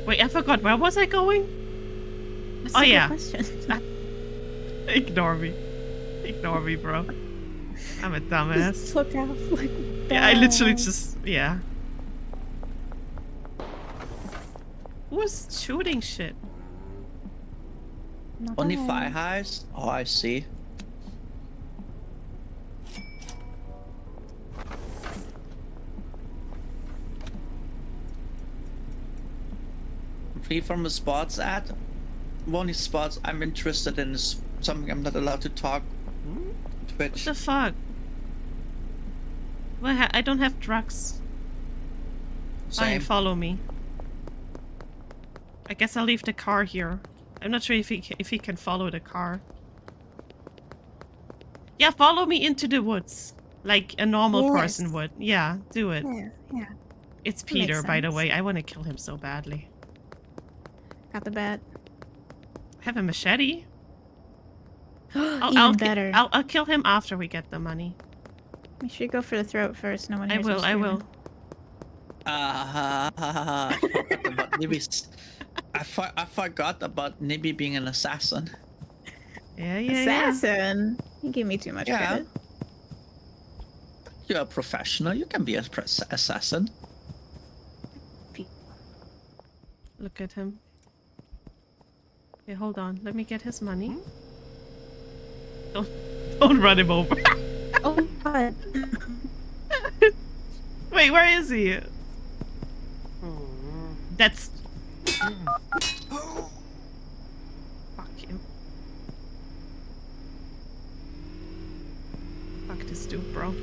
Wait, I forgot. Where was I going? That's Oh, a good yeah. question. Ignore me. Ignore me, bro. I'm a dumbass. Just took off like Yeah, I literally that. just... Yeah. Who's shooting shit? Not Only bad. fire highs? Oh, I see. Free from the sports ad? Only sports I'm interested in is something I'm not allowed to talk. What Twitch. the fuck? Well, I don't have drugs. Fine, Same. follow me. I guess I'll leave the car here. I'm not sure if he can follow the car. Yeah, follow me into the woods. Like a normal person Yes. would. Yeah, do it. Yeah, yeah. It's That makes Pieter, by the sense. way. I want to kill him so badly. Got the bat. I have a machete. Even better. I'll kill him after we get the money. You should go for the throat first. No one I hears you will, I will. I forgot about Nibby being an assassin. Yeah, yeah, Assassin. You give me too much Yeah. credit. You're a professional. You can be an assassin. yeah. Look at him. Okay, hold on. Let me get his money. Don't run him over. Oh God. Wait, where is he? That's... Fuck him. Fuck this dude, bro.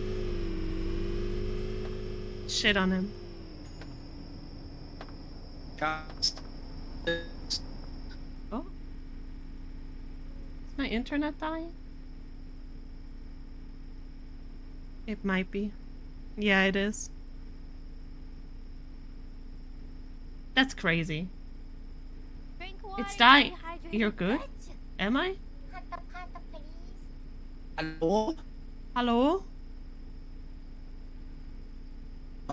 Shit on him. Oh? Is my internet dying? It might be. Yeah, it is. That's crazy. It's dying. You're good? Am I? Hello? Hello?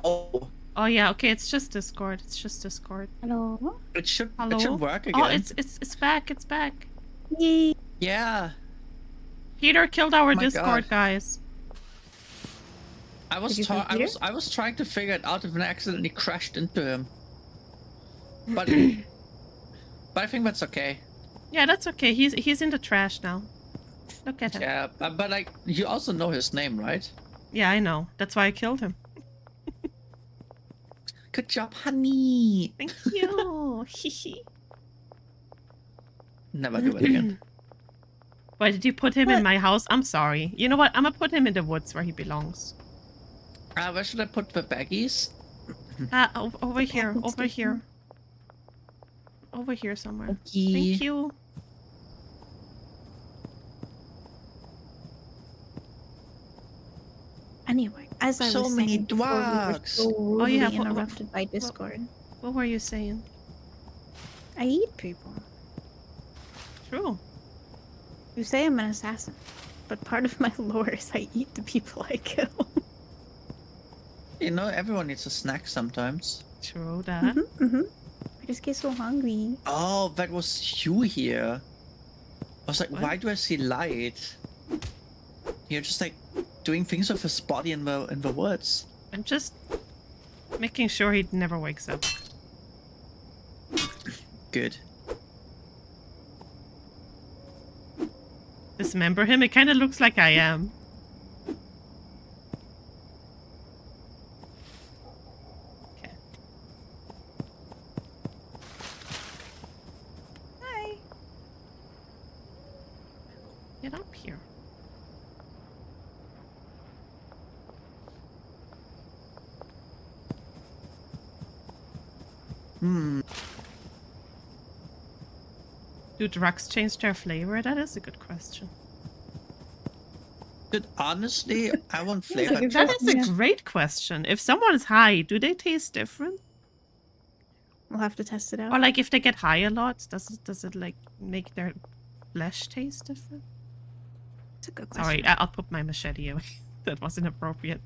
Oh, Oh yeah, okay, it's just Discord. It's just Discord. Hello. it should Hello? work again. Oh, it's back, it's back. Yay. Yeah. Peter killed our my Discord, God. guys. I was Did you beat I was trying to figure it out if I accidentally crashed into him. But But I think that's okay. Yeah, that's okay. He's in the trash now. Look at him. Yeah, but like, you also know his name, right? Yeah, I know. That's why I killed him. Good job, honey. Thank you. Hihi. Never do it again. Why did you put him in What? my house? I'm sorry. You know what? I'm gonna put him in the woods where he belongs. Where should I put the baggies? Over here. Happens Over to here. him. Over here somewhere. Okay. Thank you. Anyway, as I So was many saying before, we were dwarves. so rudely yeah, interrupted by Discord. What were you saying? I eat people. True. You say I'm an assassin, but part of my lore is I eat the people I kill. You know, everyone needs a snack sometimes. True that. I just get so hungry. Oh, that was you here. I was like, What? why do I see light? You're just like doing things with his body in the woods. I'm just making sure he never wakes up. Good. Dismember him? It kind of looks like I am. Okay. Hi. Get up here. Hmm. Do drugs change their flavor? That is a good question. Good. Honestly, I want flavor. Like, That is a Yeah. great question. If someone's high, do they taste different? We'll have to test it out. Or like if they get high a lot, does it like make their flesh taste different? It's a good question. Sorry, I'll put my machete away. That was inappropriate.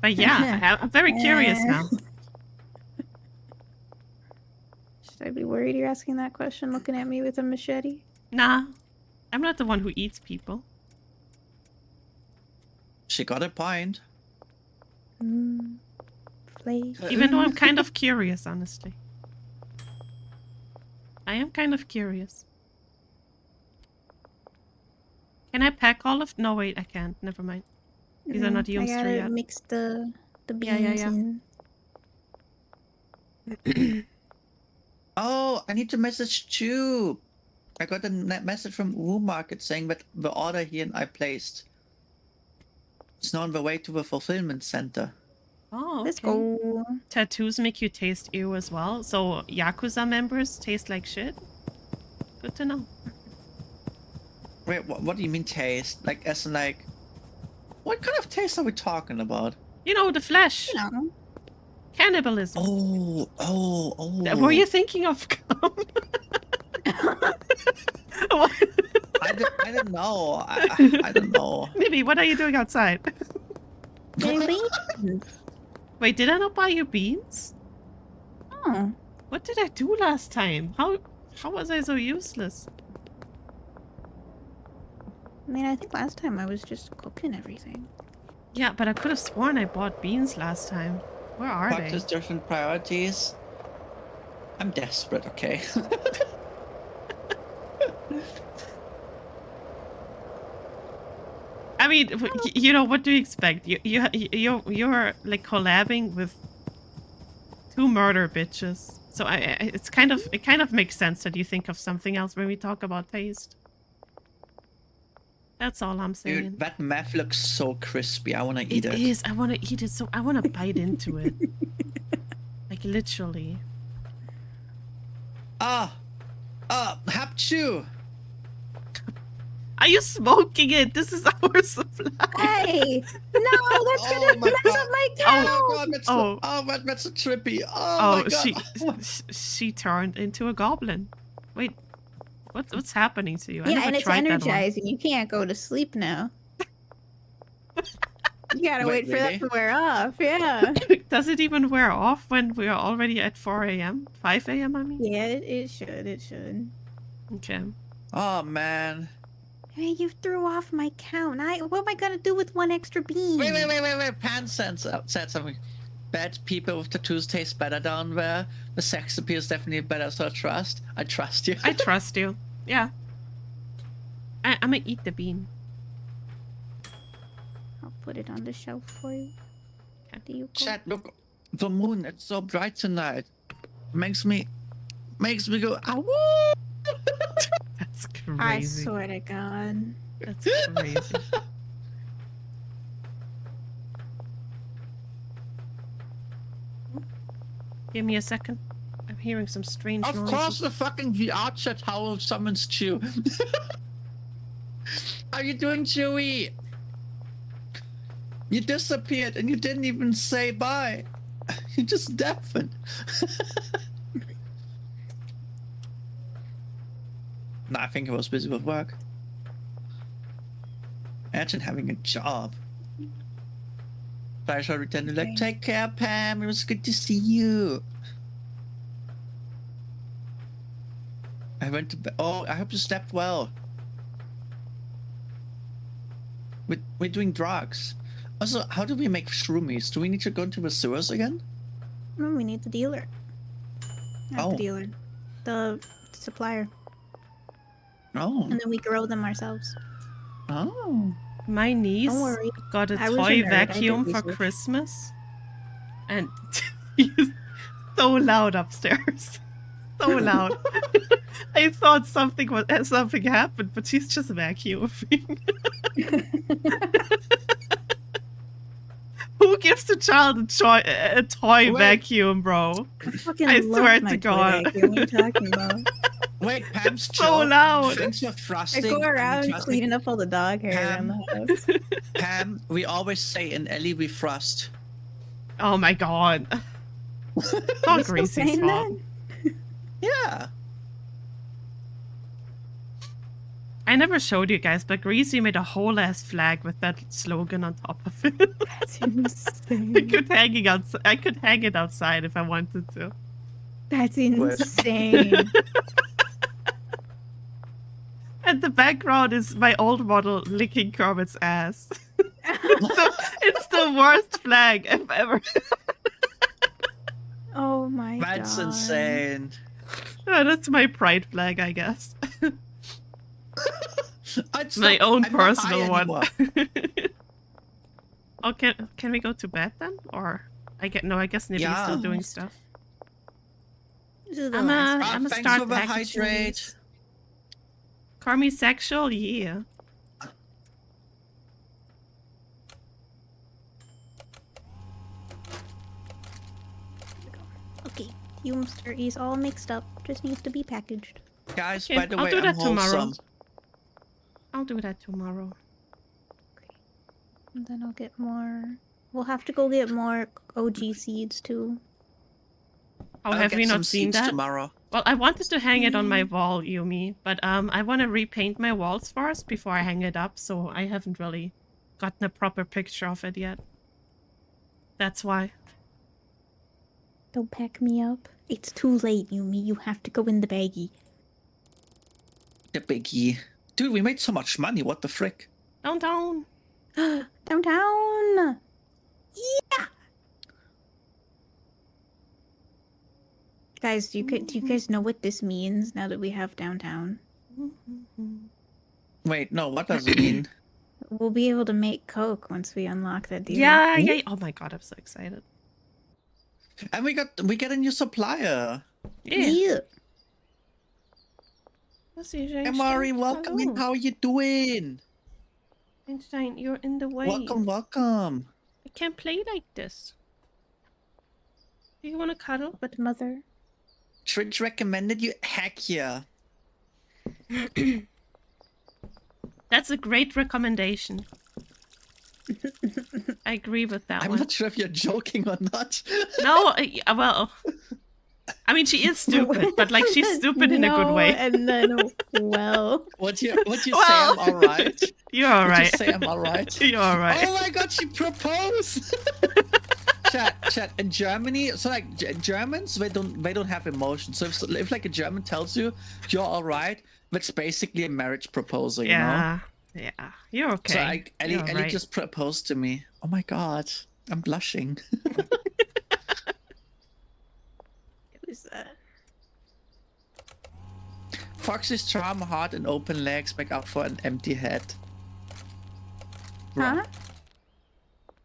But yeah, I'm very curious now. Should I be worried you're asking that question looking at me with a machete? Nah, I'm not the one who eats people. She got a point. Flesh. Even though I'm kind of curious, honestly. I am kind of curious. Can I pack all of... No, wait, I can't. Never mind. These are not used I for gotta yet. mix the Yeah, beans yeah, in. Oh, I need to message Chew. I got a message from Woo Market saying that the order he and I placed is now on the way to the fulfillment center. Oh, Let's okay. go. Tattoos make you taste ew as well. So Yakuza members taste like shit? Good to know. Wait, what do you mean taste? Like, as in like, what kind of taste are we talking about? You know, the flesh. You know. Cannibalism. Oh. Were you thinking of cum? What? I didn't know. I don't know. Nibby, what are you doing outside? They're beans. Wait, did I not buy you beans? Oh. What did I do last time? How was I so useless? I mean, I think last time I was just cooking everything. Yeah, but I could have sworn I bought beans last time. Where are they? Practice different priorities. I'm desperate, okay? I mean, you know, what do you expect? You're like collabing with two murder bitches. So it kind of makes sense that you think of something else when we talk about taste. That's all I'm saying. Dude, that meth looks so crispy. I want to eat it. It is. I want to eat it. So I want to bite into it. Like literally. Hap chew. Are you smoking it? This is our supply. Hey! No, that's gonna Oh my mess God. up my Oh cow! my god, that's Oh. that's so trippy. Oh, Oh, my god. she turned into a goblin. Wait, what's happening to you? I Yeah, never and it's tried that one. energizing. You can't go to sleep now. You gotta Wait, wait for really? that to wear off, yeah. Does it even wear off when we are already at 4 a.m.? 5 a.m. I mean. Yeah, it should. Okay. Oh man. Hey, you threw off my count. What am I gonna do with one extra bean? Wait. Pan said something. bet people with tattoos taste better down there. The sex appeal is definitely better, so I trust you. I trust you. Yeah. I'm gonna eat the bean. I'll put it on the shelf for you. Do you go? Chat, look, the moon, it's so bright tonight. Makes me go, ah, That's I crazy. swear to God. That's crazy. Give me a second. I'm hearing some strange Of noises. course the fucking VR chat howl summons Chew. How you doing, Chewie? You disappeared and you didn't even say bye. You just deafened. No, I think I was busy with work. Imagine having a job. But I shall return to like, take care, Pam. It was good to see you. I went to bed. Oh, I hope you slept well. We're doing drugs. Also, how do we make shroomies? Do we need to go into the sewers again? No, we need the dealer. Not Oh. the dealer. The supplier. Oh. And then we grow them ourselves. Oh. My niece Don't worry. got a I was a toy nerd. I did vacuum for research. Christmas. And he's so loud upstairs. So loud. I thought something happened, but she's just vacuuming. Who gives a child a toy Wait. vacuum, bro? Fucking I love swear my to toy God. vacuum. What are you talking about? Wait, Pam's So joke. loud. Thanks for I frosting. go around Fantastic. cleaning up all the dog hair around the house. Pam, we always say in Ellie we frost. Oh my god. Are Not we still Greasy's saying fault. that? Yeah. I never showed you guys, but Greasy made a whole ass flag with that slogan on top of it. That's insane. I could hang it outside if I wanted to. That's insane. And the background is my old model licking Kermit's ass. It's the worst flag I've ever. Oh my god. That's insane. Oh, that's my pride flag, I guess. It's My not- own I'm not high personal one. anymore. Oh, can we go to bed then? Or I guess Nibby's Yeah. still doing stuff. This is the I'm last a one. I'm a thanks start for the packaging hydrate. these. Call me sexual, yeah. Okay, Hume is all mixed up. Just needs to be packaged. Guys, Okay, by the I'll way, do I'm that tomorrow. wholesome. I'll do that tomorrow. And then I'll get more. We'll have to go get more OG seeds too. Oh, I'll have get we some not seen seeds that? tomorrow. Well, I wanted to hang it on my wall, Yumi, but I want to repaint my walls first before I hang it up, so I haven't really gotten a proper picture of it yet. That's why. Don't pack me up. It's too late, Yumi. You have to go in the baggie. The biggie. Dude, we made so much money. What the frick? Downtown. Downtown! Yeah! Guys, do you guys know what this means now that we have downtown? Wait, no, what does it mean? We'll be able to make Coke once we unlock that deal. Yeah, yeah. Oh my god, I'm so excited. And we get a new supplier. Yeah. Let's see, Hey Mari, welcome in. How are you doing? Einstein, you're in the way. Welcome. I can't play like this. Do you want to cuddle? But mother. Tridge recommended you. Heck yeah. That's a great recommendation. I agree with that I'm one. not sure if you're joking or not. No, well, I mean, she is stupid, but like she's stupid in a good No, way. And then, well. Would you Well, say I'm alright? You're alright. Would you say I'm alright? You're alright. Oh my god, she proposed! Chat, in Germany, so like Germans, they don't have emotions. So if like a German tells you you're alright, that's basically a marriage proposal, you know? Yeah, yeah, you're okay. So Ellie You're alright. just proposed to me. Oh my god, I'm blushing. Who's that? Foxy's charm, heart, and open legs make up for an empty head. Huh?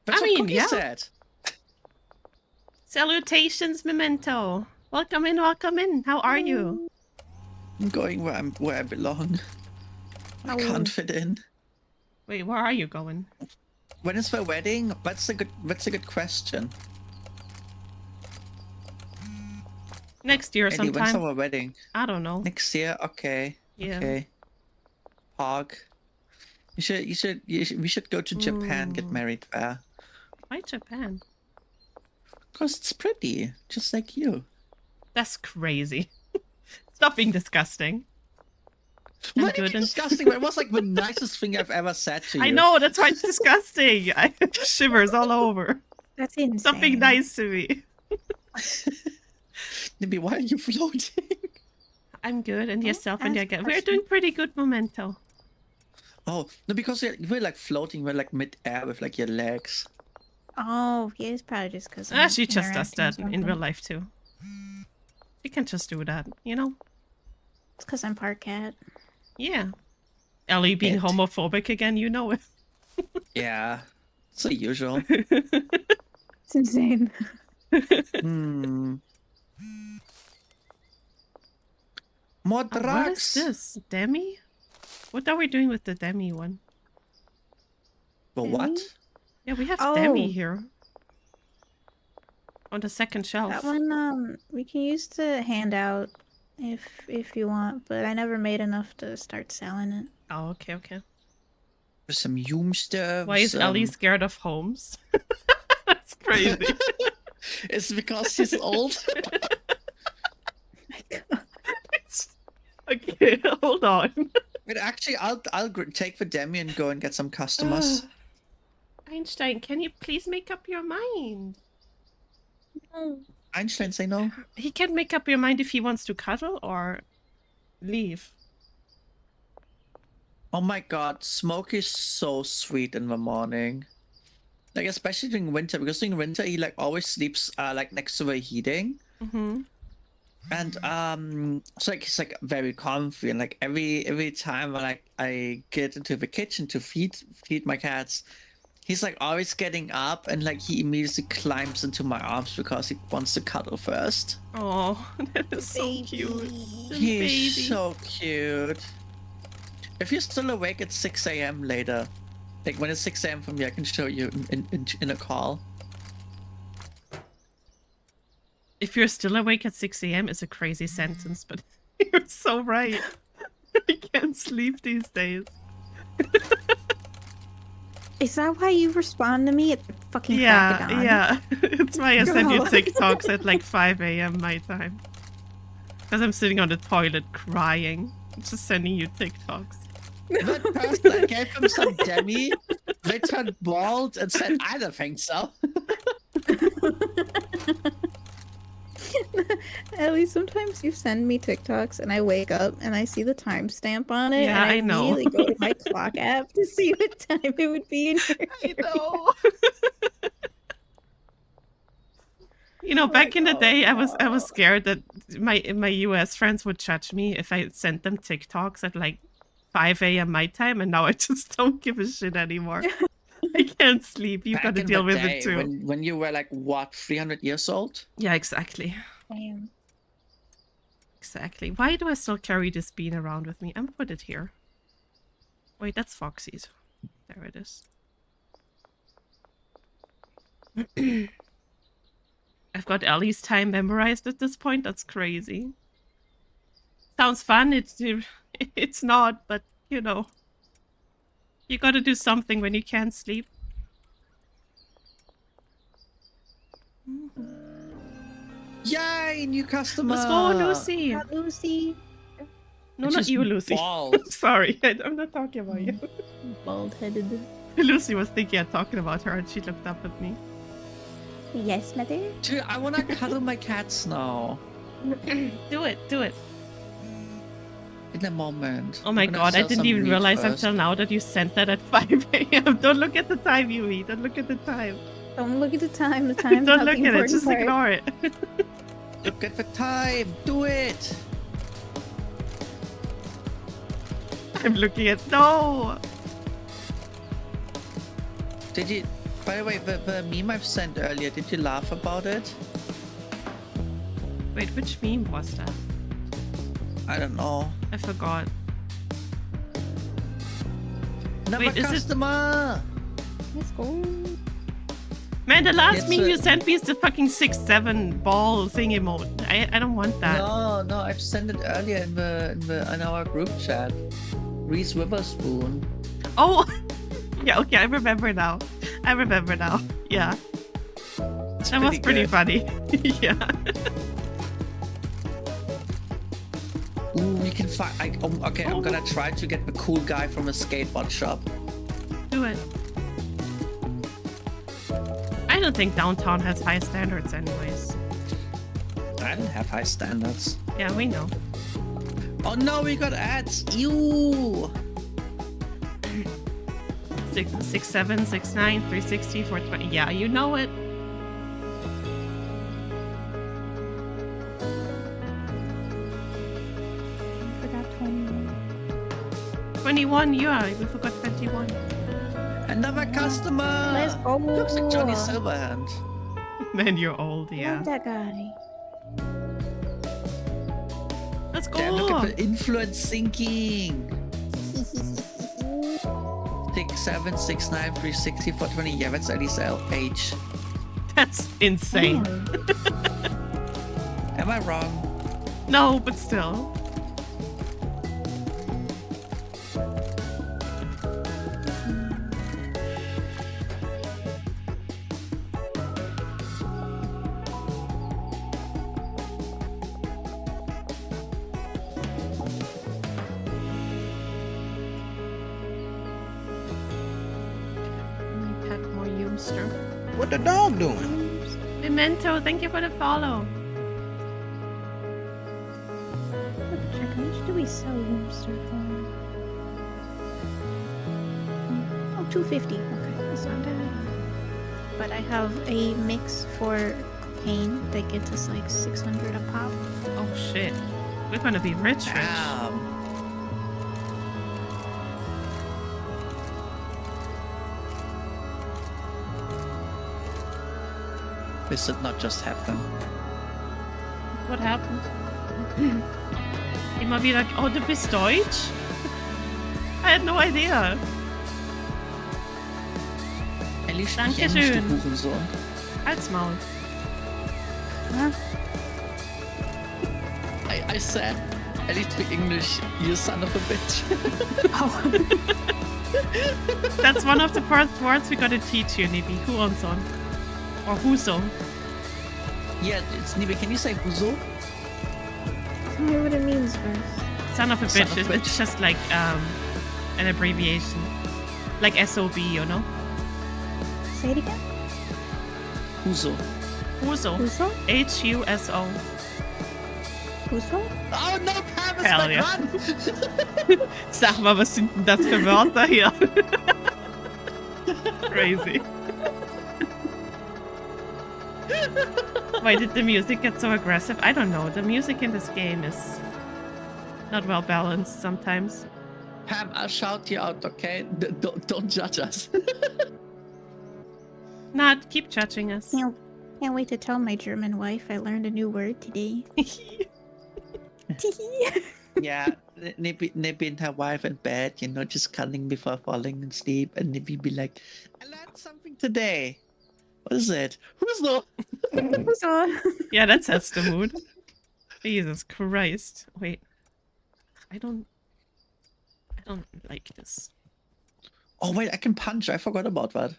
That's I what mean, Cookie yeah. said. Salutations, Memento. Welcome in, welcome in. How are you? I'm going where I belong. I can't fit in. Wait, where are you going? When is the wedding? That's a good question. Next year Eddie, when's sometime. our wedding? I don't know. Next year? Okay. Yeah. Okay. Pog. We should go to Japan, get married there. Why Japan? Because it's pretty, just like you. That's crazy. Stop being disgusting. I'm What good and- disgusting? It was like the nicest thing I've ever said to you. I know, that's why it's disgusting. I shivers all over. That's insane. Stop being nice to me. Maybe why are you floating? I'm good, and yourself and ask your a guy. We're question. doing pretty good, Memento. Oh, no, because we're like floating, we're like mid-air with like your legs. Oh, yeah, it's probably just because. She just does that in real life too. She can just do that, you know? It's because I'm part cat. Yeah. Ellie being It. homophobic again, you know it. Yeah, it's the usual. It's insane. More Oh, drugs. what is this? Demi? What are we doing with the Demi one? But what? Yeah, we have Oh. Demi here. On the second shelf. That one, we can use the handout if you want, but I never made enough to start selling it. Oh, okay, okay. There's some Hume stuff. Why is Ellie scared of homes? That's crazy. It's because she's old. Okay, hold on. But actually, I'll take the Demi and go and get some customers. Einstein, can you please make up your mind? Einstein, say no. He can make up your mind if he wants to cuddle or leave. Oh my god, Smoke is so sweet in the morning. Like, especially during winter, because during winter he like always sleeps like next to the heating. Mm-hmm. And so like he's like very comfy, and like every time when I get into the kitchen to feed my cats, he's like always getting up and like he immediately climbs into my arms because he wants to cuddle first. Oh, that is so cute. The He's baby. so cute. If you're still awake at 6 a.m. later, like when it's 6 a.m. for me, I can show you in a call. If you're still awake at 6 a.m. is a crazy sentence, but you're so right. I can't sleep these days. Is that why you respond to me at the fucking crack Yeah, of dawn? yeah. It's why I send you God. TikToks at like 5 a.m. my time. Because I'm sitting on the toilet crying. Just sending you TikToks. That person I gave him some Demi, they turned bald and said, I don't think so. At least sometimes you send me TikToks and I wake up and I see the timestamp on it. Yeah, and I know. immediately go to my clock app to see what time it would be in your I area. know. You know, back in the day, I was scared that my US friends would judge me if I sent them TikToks at like 5 a.m. my time, and now I just don't give a shit anymore. I can't sleep. You've got Back to in deal the with day, it too. When you were like, what, 300 years old? Yeah, exactly. Damn. Exactly. Why do I still carry this bean around with me? I'm gonna put it here. Wait, that's Foxy's. There it is. I've got Ellie's time memorized at this point. That's crazy. Sounds fun. It's not, but you know, you got to do something when you can't sleep. Yay, new customer! Let's go, Lucy. Not Lucy. No, It's not just you, Lucy. bald. Sorry, I'm not talking about you. Bald-headed. Lucy was thinking I'm talking about her, and she looked up at me. Yes, mother. Dude, I wanna cuddle my cats now. Do it, do it. In a moment. Oh my I'm gonna god, I sell didn't some even weed realize first. until now that you sent that at 5 a.m. Don't look at the time, Yui. Don't look at the time. Don't look at the time. The time's Don't not look the at it. important Just part. ignore it. Look at the time. Do it. I'm looking at no. Did you? By the way, the meme I've sent earlier. Did you laugh about it? Wait, which meme was that? I don't know. I forgot. Another Wait, is it- customer. Let's go. Man, the last It's meme a- you sent me is the fucking 6-7 ball thing emote. I don't want that. No, I've sent it earlier in our group chat. Reese Witherspoon. Oh, yeah. Okay, I remember now. Yeah, It's that was pretty good. funny. Yeah. Ooh, we can find. Okay, Oh. I'm gonna try to get the cool guy from a skateboard shop. Do it. I don't think downtown has high standards, anyways. I don't have high standards. Yeah, we know. Oh no, we got ads. Ew. 6'7", 6'9", 360, 420. Yeah, you know it. I forgot 21. 21, yeah, we forgot 21. Another customer. Let's go. Looks like Johnny Silverhand. Man, you're old, I yeah. love that guy. Let's go. Damn, look at the influence sinking. 6'7", 6'9", 360, 420. Yeah, that's Elisa age. That's insane. Am I wrong? No, but still. Let me pet more Yoomster. What the dog doing? Memento, thank you for the follow. Check how much do we sell Yoomster for? Oh, 250. Okay, that's not bad. But I have a mix for cocaine that gets us like 600 a pop. Oh shit. We're gonna be rich. Damn. This did not just happen. What happened? Immer wieder, oh, du bist Deutsch? I had no idea. Ellie spricht Dankeschön. Englisch, du Hurensohn. Halt's Maul. Huh? I said, Ellie speak English, you son of a bitch. Oh. That's one of the first words we gotta teach you, Nibi. Hurensohn. Or Huso. Yeah, it's Nibi, can you say Huzo? Tell me what it means first. Son of a Son bitch. of a It's bitch. just like an abbreviation. Like SOB, you know? Say it again. Huzo. Huso. Huso? Huso. Huso? Oh no, Pam, it's Hell my yeah. run! Sag mal, was sind denn das für Wörter hier? Crazy. Why did the music get so aggressive? I don't know. The music in this game is not well balanced sometimes. Pam, I'll shout you out, okay? Don't judge us. Not keep judging us. Can't wait to tell my German wife I learned a new word today. Yeah, Nibby and her wife in bed, you know, just cuddling before falling asleep, and Nibby be like, I learned something today. What is it? Huzo! Huso. Yeah, that sets the mood. Jesus Christ. Wait. I don't like this. Oh wait, I can punch. I forgot about that.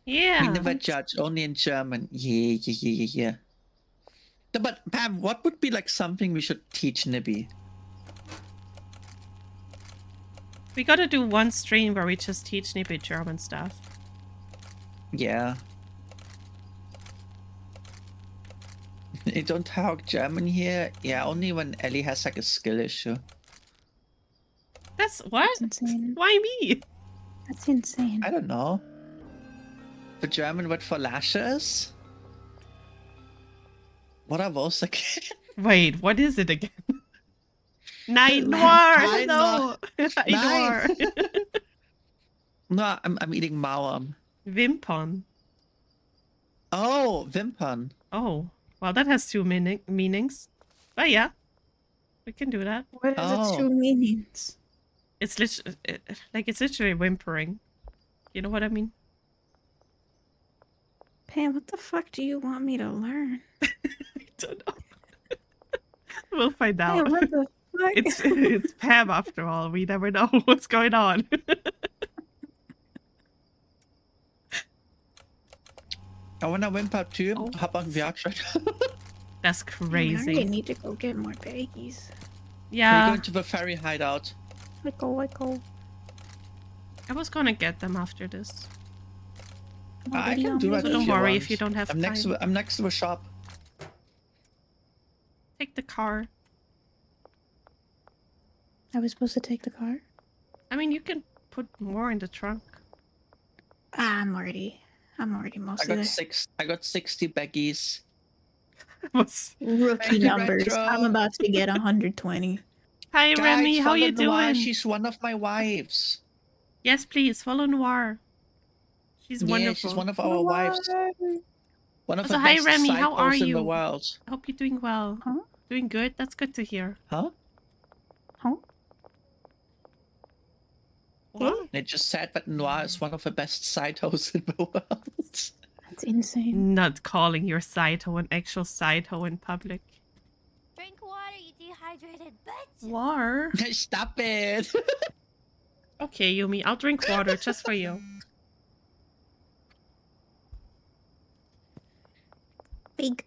Yeah. We never judge, only in German. Yeah. No, but Pam, what would be like something we should teach Nibby? We gotta do one stream where we just teach Nibi German stuff. Yeah. You don't talk German here? Yeah, only when Ellie has like a skill issue. That's what? That's insane. Why me? That's insane. I don't know. The German word for lashes? What are those again? Wait, what is it again? Night Noir! Night No! Night Noir! No, I'm eating Mauam. Wimpern. Oh, Wimpern. Oh, well, that has two meanings. But yeah, we can do that. What are the Oh. two meanings? It's literally whimpering. You know what I mean? Pam, what the fuck do you want me to learn? I don't know. We'll find Pam, out. what the fuck? It's Pam after all. We never know what's going on. I wanna whimper too. Oh. Hop on the archer. That's Man, I really crazy. need to go get more baggies. We're Yeah, going to the fairy hideout. I go. I was gonna get them after this. I'm I already can on do my it So way. don't if you worry want. if you don't have I'm time. next to the shop. Take the car. I was supposed to take the car? I mean, you can put more in the trunk. I'm already I mostly got there. I got 60 baggies. What's... Rookie Thank you, numbers. Retro. I'm about to get 120. Hi, Remy. How follow you Noir. doing? She's one of my wives. Yes, please follow Noir. She's Yeah, wonderful. she's one of our wives. One of Also, the hi, best Remy, how are psychos in you? the world. I hope you're doing well. Huh? Doing good. That's good to hear. Huh? Huh? What? They just said that Noir is one of the best psychos in the world. That's insane. Not calling your Saito an actual Saito in public. Drink water, you dehydrated bitch. War. Stop it! Okay, Yumi, I'll drink water just for you. Big.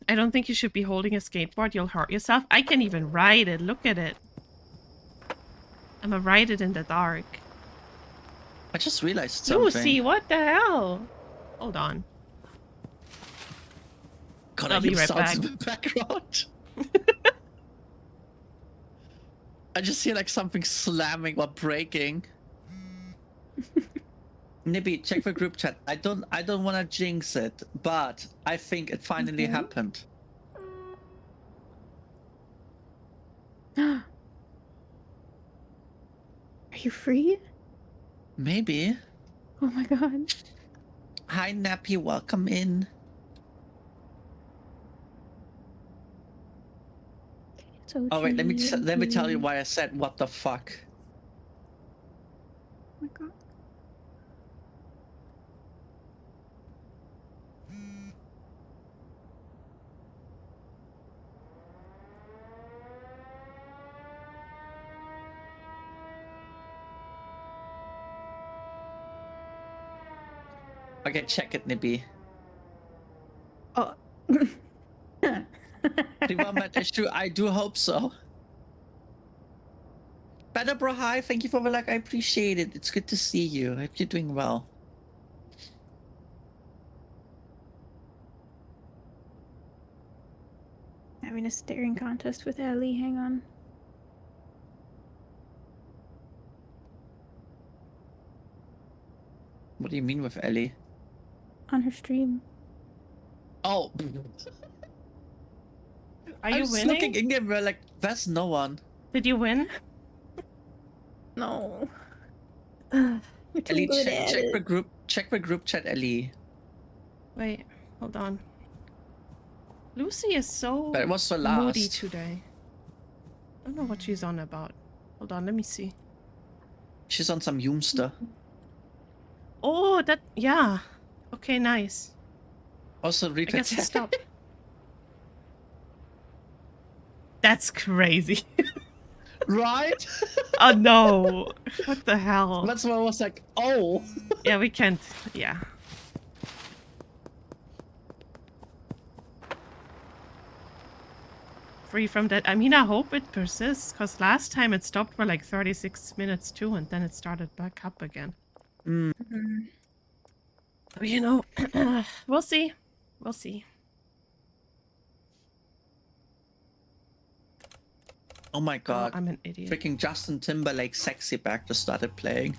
I don't think you should be holding a skateboard. You'll hurt yourself. I can even ride it. Look at it. I'm gonna ride it in the dark. I just realized something. Lucy, what the hell? Hold on. God, I'll I be hear right sounds back. in the background. I just hear like something slamming or breaking. Nibby, check the group chat. I don't want to jinx it, but I think it finally happened. Are you free? Maybe. Oh my god. Hi Nappy, welcome in. So Oh wait, let me tell you why I said what the fuck. Oh my god. Okay, check it, Nibby. Oh. Development issue, I do hope so. Better bro, hi, thank you for the like, I appreciate it. It's good to see you. I hope you're doing well. Having a staring contest with Ellie, hang on. What do you mean with Ellie? On her stream. Oh, Are I you was winning? looking in game, we're like, there's no one. Did you win? No. You're too Ellie, good check, at check it. the group chat, Ellie. Wait, hold on. Lucy is so But it was the moody last. today. I don't know what she's on about. Hold on, let me see. She's on some Yoomster. Oh, that, yeah. Okay, nice. Also, I read guess it it. stopped. That's crazy. Right? Oh no. What the hell? That's why I was like, oh. Yeah, we can't. Yeah. Free from that. I mean, I hope it persists, because last time it stopped for like 36 minutes too, and then it started back up again. Mhm. So, you know, we'll see. We'll see. Oh my Oh, god. I'm an idiot. Freaking Justin Timberlake Sexy Back just started playing.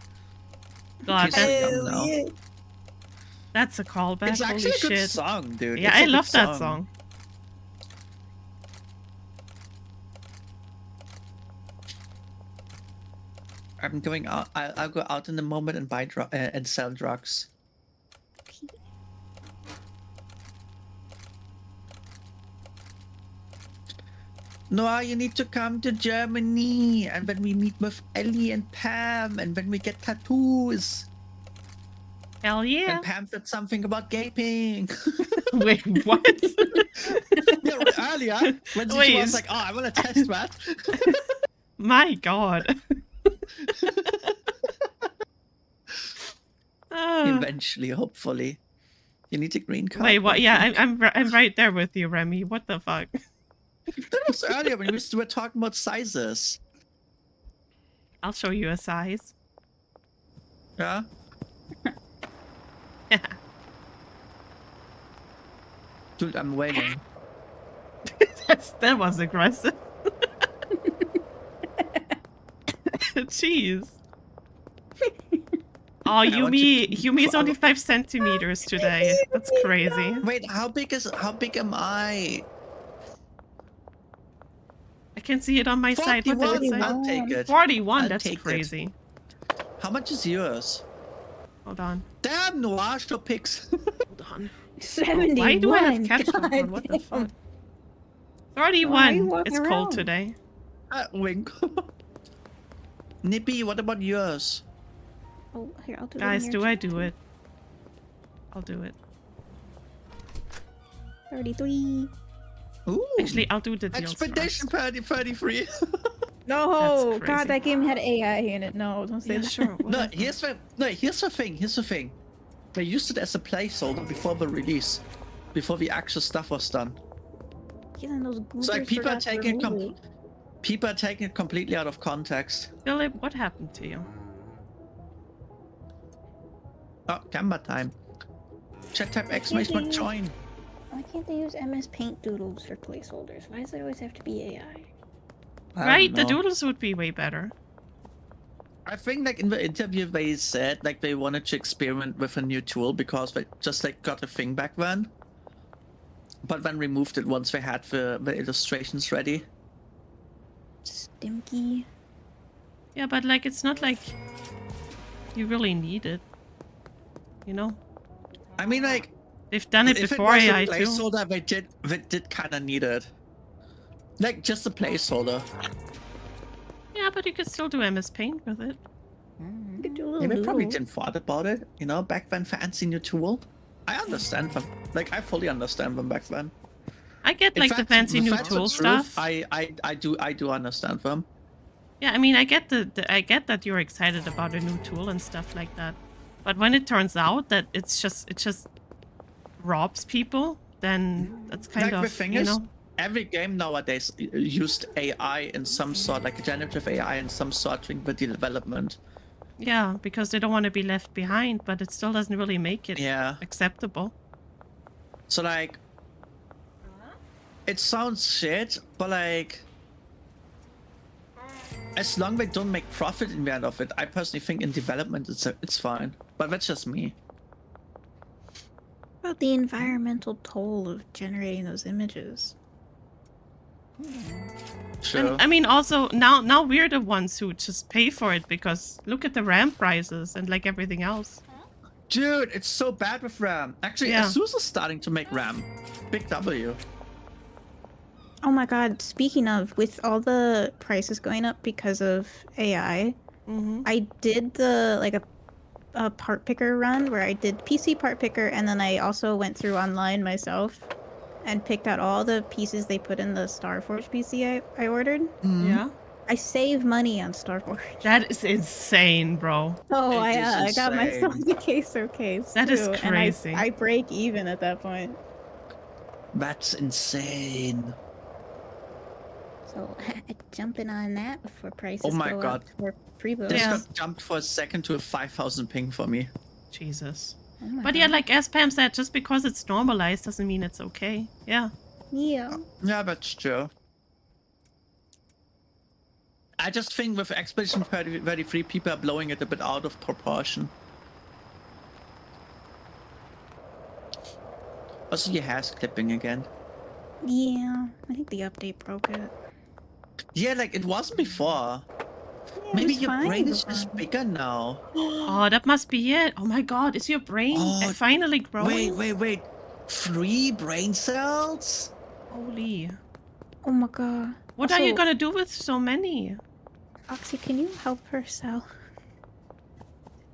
God, Please that, come now. That's a callback. It's actually Holy a good shit. song, dude. Yeah, It's a I good love that song. I'm going out. I'll go out in a moment and buy and sell drugs. Noah, you need to come to Germany, and when we meet with Ellie and Pam, and when we get tattoos. Hell yeah. And Pam said something about gaping. Wait, what? Yeah, earlier when she Wait, was like, "Oh, I want to test that." My god. Eventually, hopefully. You need a green card. Wait, what? my Yeah, friend. I'm right there with you, Remy. What the fuck? That was earlier when we were talking about sizes. I'll show you a size. Yeah. Dude, I'm waiting. That was aggressive. Jeez. Oh, Yumi's only 5 centimeters today. That's crazy. Wait, how big am I? I can see it on my side. What did it 41. say? I'll take it. 41. I'll That's take it. crazy. How much is yours? Hold on. Damn, Noah, show pics. Hold on. 71. Why do I have caption God for? What the damn. fuck? Why are you 31. walking It's cold around? today. Wink. Nippy, what about yours? Oh, here, I'll do Guys, it. do I do it? I'll do it. 33. Ooh. Actually, I'll do the deals Expedition first. Party 33. No, That's crazy. God, that game had AI in it. No, don't say Yeah, that. sure. No, whatever. here's the thing. They used it as a placeholder before the release, before the actual stuff was done. Even those So like goobers people are forgot to taking remove it people are taking it completely out of context. Philip, what happened to you? Oh, camera time. Chat type X makes my join. Why can't they use MS Paint doodles for placeholders? Why does it always have to be AI? Right? The don't know. doodles would be way better. I think like in the interview they said like they wanted to experiment with a new tool because they just like got a thing back then. But then removed it once they had the illustrations ready. Stimky. Yeah, but like it's not like you really need it. You know? I mean like They've done it if before it was AI a too. placeholder, they did kind of need it. Like just a placeholder. Yeah, but you could still do MS Paint with it. You could do a little Yeah, they probably doodle. didn't thought about it, you know, back then fancy new tool. I understand them. Like I fully understand them back then. I get In like the fact, fancy new facts of tool truth, stuff. I do understand them. Yeah, I mean, I get I get that you're excited about a new tool and stuff like that. But when it turns out that it just robs people, then that's kind Like the of, thing you is, know. every game nowadays used AI in some sort, like generative AI in some sort during the development. Yeah, because they don't want to be left behind, but it still doesn't really make it Yeah. acceptable. So like, it sounds shit, but like, as long as they don't make profit in the end of it, I personally think in development it's fine. But that's just me. What about the environmental toll of generating those images? Sure. And I mean, also now we're the ones who just pay for it because look at the RAM prices and like everything else. Dude, it's so bad with RAM. Actually, Yeah. ASUS is starting to make RAM. Big W. Oh my God! Speaking of, with all the prices going up because of AI, Mm-hmm. I did a part picker run where I did PC part picker, and then I also went through online myself and picked out all the pieces they put in the Starforge PC I ordered. Yeah, I saved money on Starforge. that is insane, bro. Oh, It is I got myself insane. the queso case. That is too, crazy. And I break even at that point. That's insane. So jumping on that before prices Oh my go God. up for pre-build. This Yeah. got jumped for a second to a 5,000 ping for me. Jesus. Oh my But yeah, God. like as Pam said, just because it's normalized doesn't mean it's okay. Yeah. Yeah. Yeah, that's true. I just think with Expedition 33, people are blowing it a bit out of proportion. Also, your hair's clipping again. Yeah, I think the update broke it. Yeah, like it wasn't before. Yeah, it Maybe was your fine brain is just before. bigger now. Oh, that must be it. Oh my god, is your brain Oh, finally growing? Wait. 3 brain cells? Holy. Oh my god. What are you Also, gonna do with so many? Foxy, can you help her sell?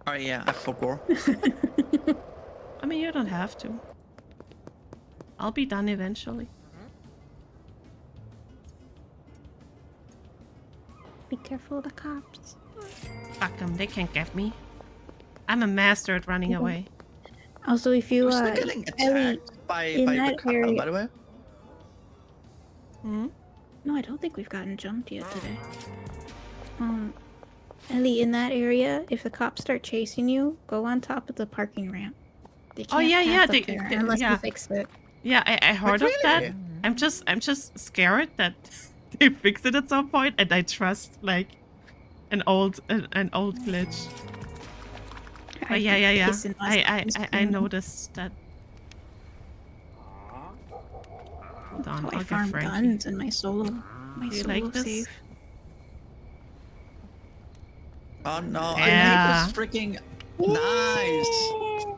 Oh yeah, I forgot. I mean, you don't have to. I'll be done eventually. Be careful of the cops. Fuck them, they can't get me. I'm a master at running away. Also, if you Who's still getting Ellie, attacked by in the that couple, area- by the way? Hmm? No, I don't think we've gotten jumped yet today. Ellie, in that area, if the cops start chasing you, go on top of the parking ramp. They Oh, can't yeah, pass yeah, up they- there they- unless yeah. you fix it. Yeah, I heard of that. really? I'm just scared that they fix it at some point, and I trust like an old glitch. But I'd yeah, be yeah, yeah. pissing myself I noticed that. Hold on, Oh, I I'll get farm Frankie. guns in my solo. My Do you solo like this? save. Oh no, Yeah. I hate this freaking... Nice!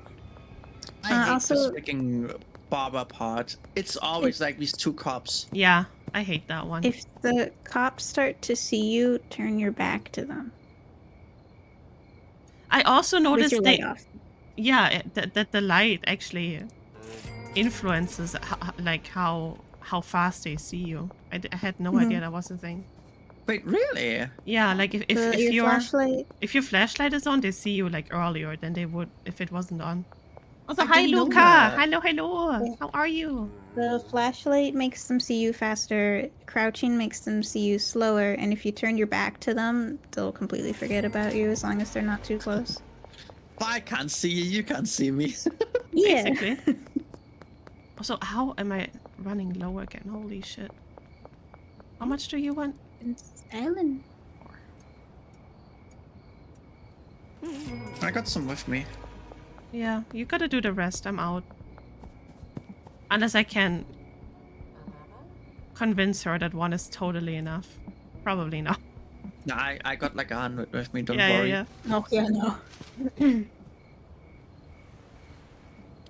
I hate also- this freaking barber part. It's always like these 2 cops. Yeah, I hate that one. If the cops start to see you, turn your back to them. I also With noticed your they, light off. yeah, that the light actually influences like how fast they see you. I had no idea that was a thing. Wait, really? Yeah, like if Your flashlight. if your flashlight is on, they see you like earlier than they would if it wasn't on. Also, I hi didn't know Luca. that. Hello. Yeah. How are you? The flashlight makes them see you faster. Crouching makes them see you slower. And if you turn your back to them, they'll completely forget about you as long as they're not too close. I can't see you, you can't see me. Yeah. Basically. Also, how am I running low again? Holy shit. How much do you want? It's Ellen. I got some with me. Yeah, you gotta do the rest. I'm out. Unless I can convince her that 1 is totally enough. Probably not. No, I got like 100 with me, don't yeah, worry. yeah. Oh, yeah, no.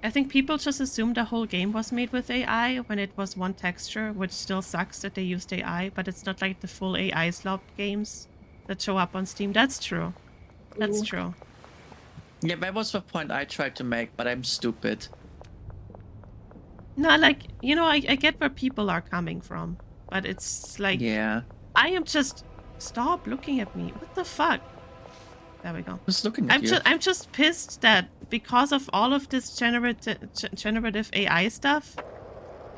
I think people just assumed the whole game was made with AI when it was one texture, which still sucks that they used AI, but it's not like the full AI slop games that show up on Steam. That's true. That's Ooh. true. Yeah, that was the point I tried to make, but I'm stupid. No, like, you know, I get where people are coming from, but it's like, Yeah. I am just... Stop looking at me. What the fuck? There we go. Just looking at you. I'm just pissed that because of all of this generative AI stuff,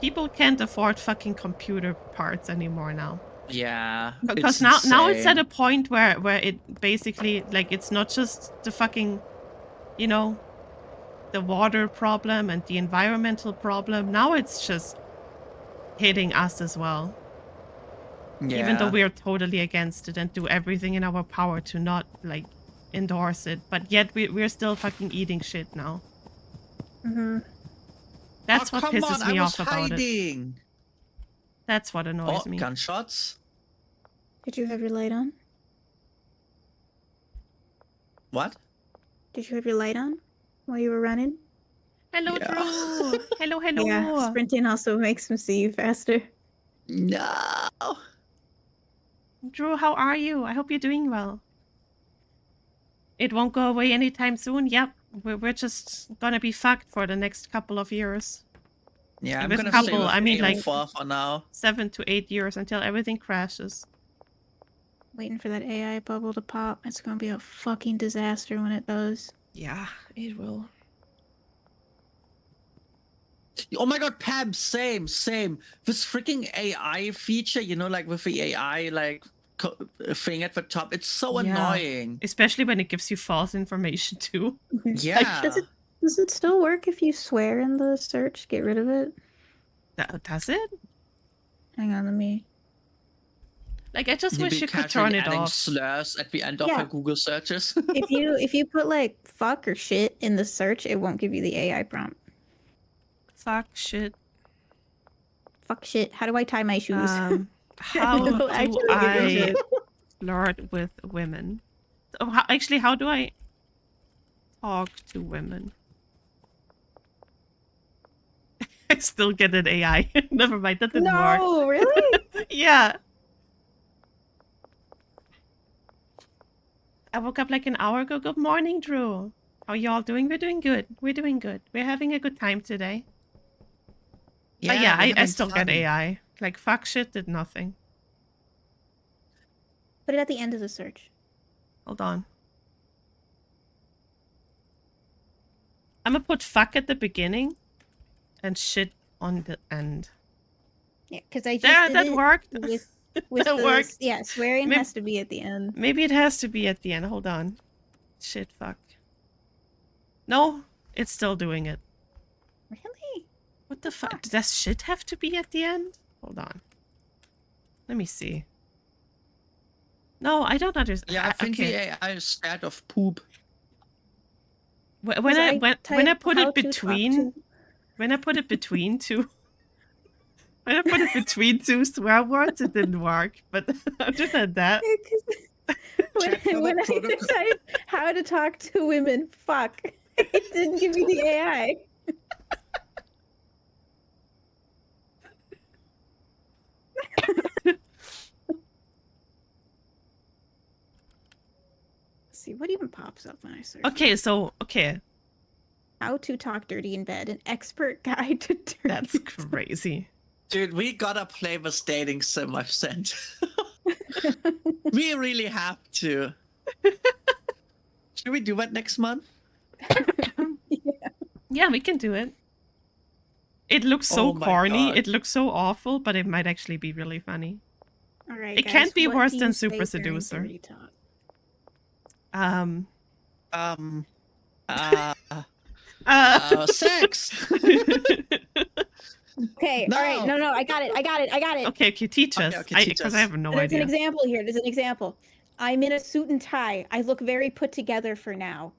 people can't afford fucking computer parts anymore now. Yeah. Because it's now it's at insane. a point where it basically, like, it's not just the fucking, you know, the water problem and the environmental problem. Now it's just hitting us as well. Yeah. Even though we're totally against it and do everything in our power to not, like, endorse it. But yet we're still fucking eating shit now. Mm-hmm. That's Oh, what come pisses on, me I off was about it. hiding. That's what annoys Oh, me. gunshots. Did you have your light on? What? Did you have your light on while you were running? Hello, Yeah. Drew. Hello, hello. Yeah, sprinting also makes them see you faster. No. Drew, how are you? I hope you're doing well. It won't go away anytime soon. Yep, we're just gonna be fucked for the next couple of years. Yeah, I'm With gonna couple, stay with I mean, like- AO4 for now. 7 to 8 years until everything crashes. Waiting for that AI bubble to pop. It's gonna be a fucking disaster when it does. Yeah, it will. Oh my god, Pam, same. This freaking AI feature, you know, like with the AI, like, thing at the top, it's so Yeah. annoying. Especially when it gives you false information too. Yeah. Does it still work if you swear in the search? Get rid of it? Does it? Hang on, let me... Like, I just You'd wish be you could casually turn it adding off. slurs at the end of Yeah. your Google searches. if you put like fuck or shit in the search, it won't give you the AI prompt. Fuck shit. Fuck shit. How do I tie my shoes? How No, do actually, I it flirt with women? Oh, actually, how do I talk to women? I still get an AI. Never mind, that didn't work. No, really? Yeah. I woke up like an hour ago. Good morning, Drew. How y'all doing? We're doing good. We're doing good. We're having a good time today. But yeah, we're I having still fun. get AI. Like, fuck shit did nothing. Put it at the end of the search. Hold on. I'm gonna put fuck at the beginning and shit on the end. Yeah, because I just There, did that it worked. with That the worked. yeah, swearing Maybe- has to be at the end. Maybe it has to be at the end. Hold on. Shit, fuck. No, it's still doing it. Really? What the fuck? Does shit have to be at the end? Hold on. Let me see. No, I don't understand. Yeah, I think okay. the AI is scared of poop. When Because I when I type put how it to talk between to- when I put it between two when I put it between two swear words, it didn't work. But other than that, Check for when the I protocol. type how to talk to women, fuck, it didn't give me the AI. See what even pops up when I search. okay, so okay, How to talk dirty in bed, an expert guide to dirty. that's crazy. Dude, we gotta play this dating sim I've sent. We really have to. Should we do that next month? Yeah, we can do it. It looks so Oh my corny. God. It looks so awful, but it might actually be really funny. All right, It guys, can't be what worse do than you say Super during Seducer. dirty talk? Sex. Okay, all right, no, I got it. Okay, teach us. Okay, teach Because us. I have no There's idea. an example here. There's an example. I'm in a suit and tie. I look very put together for now.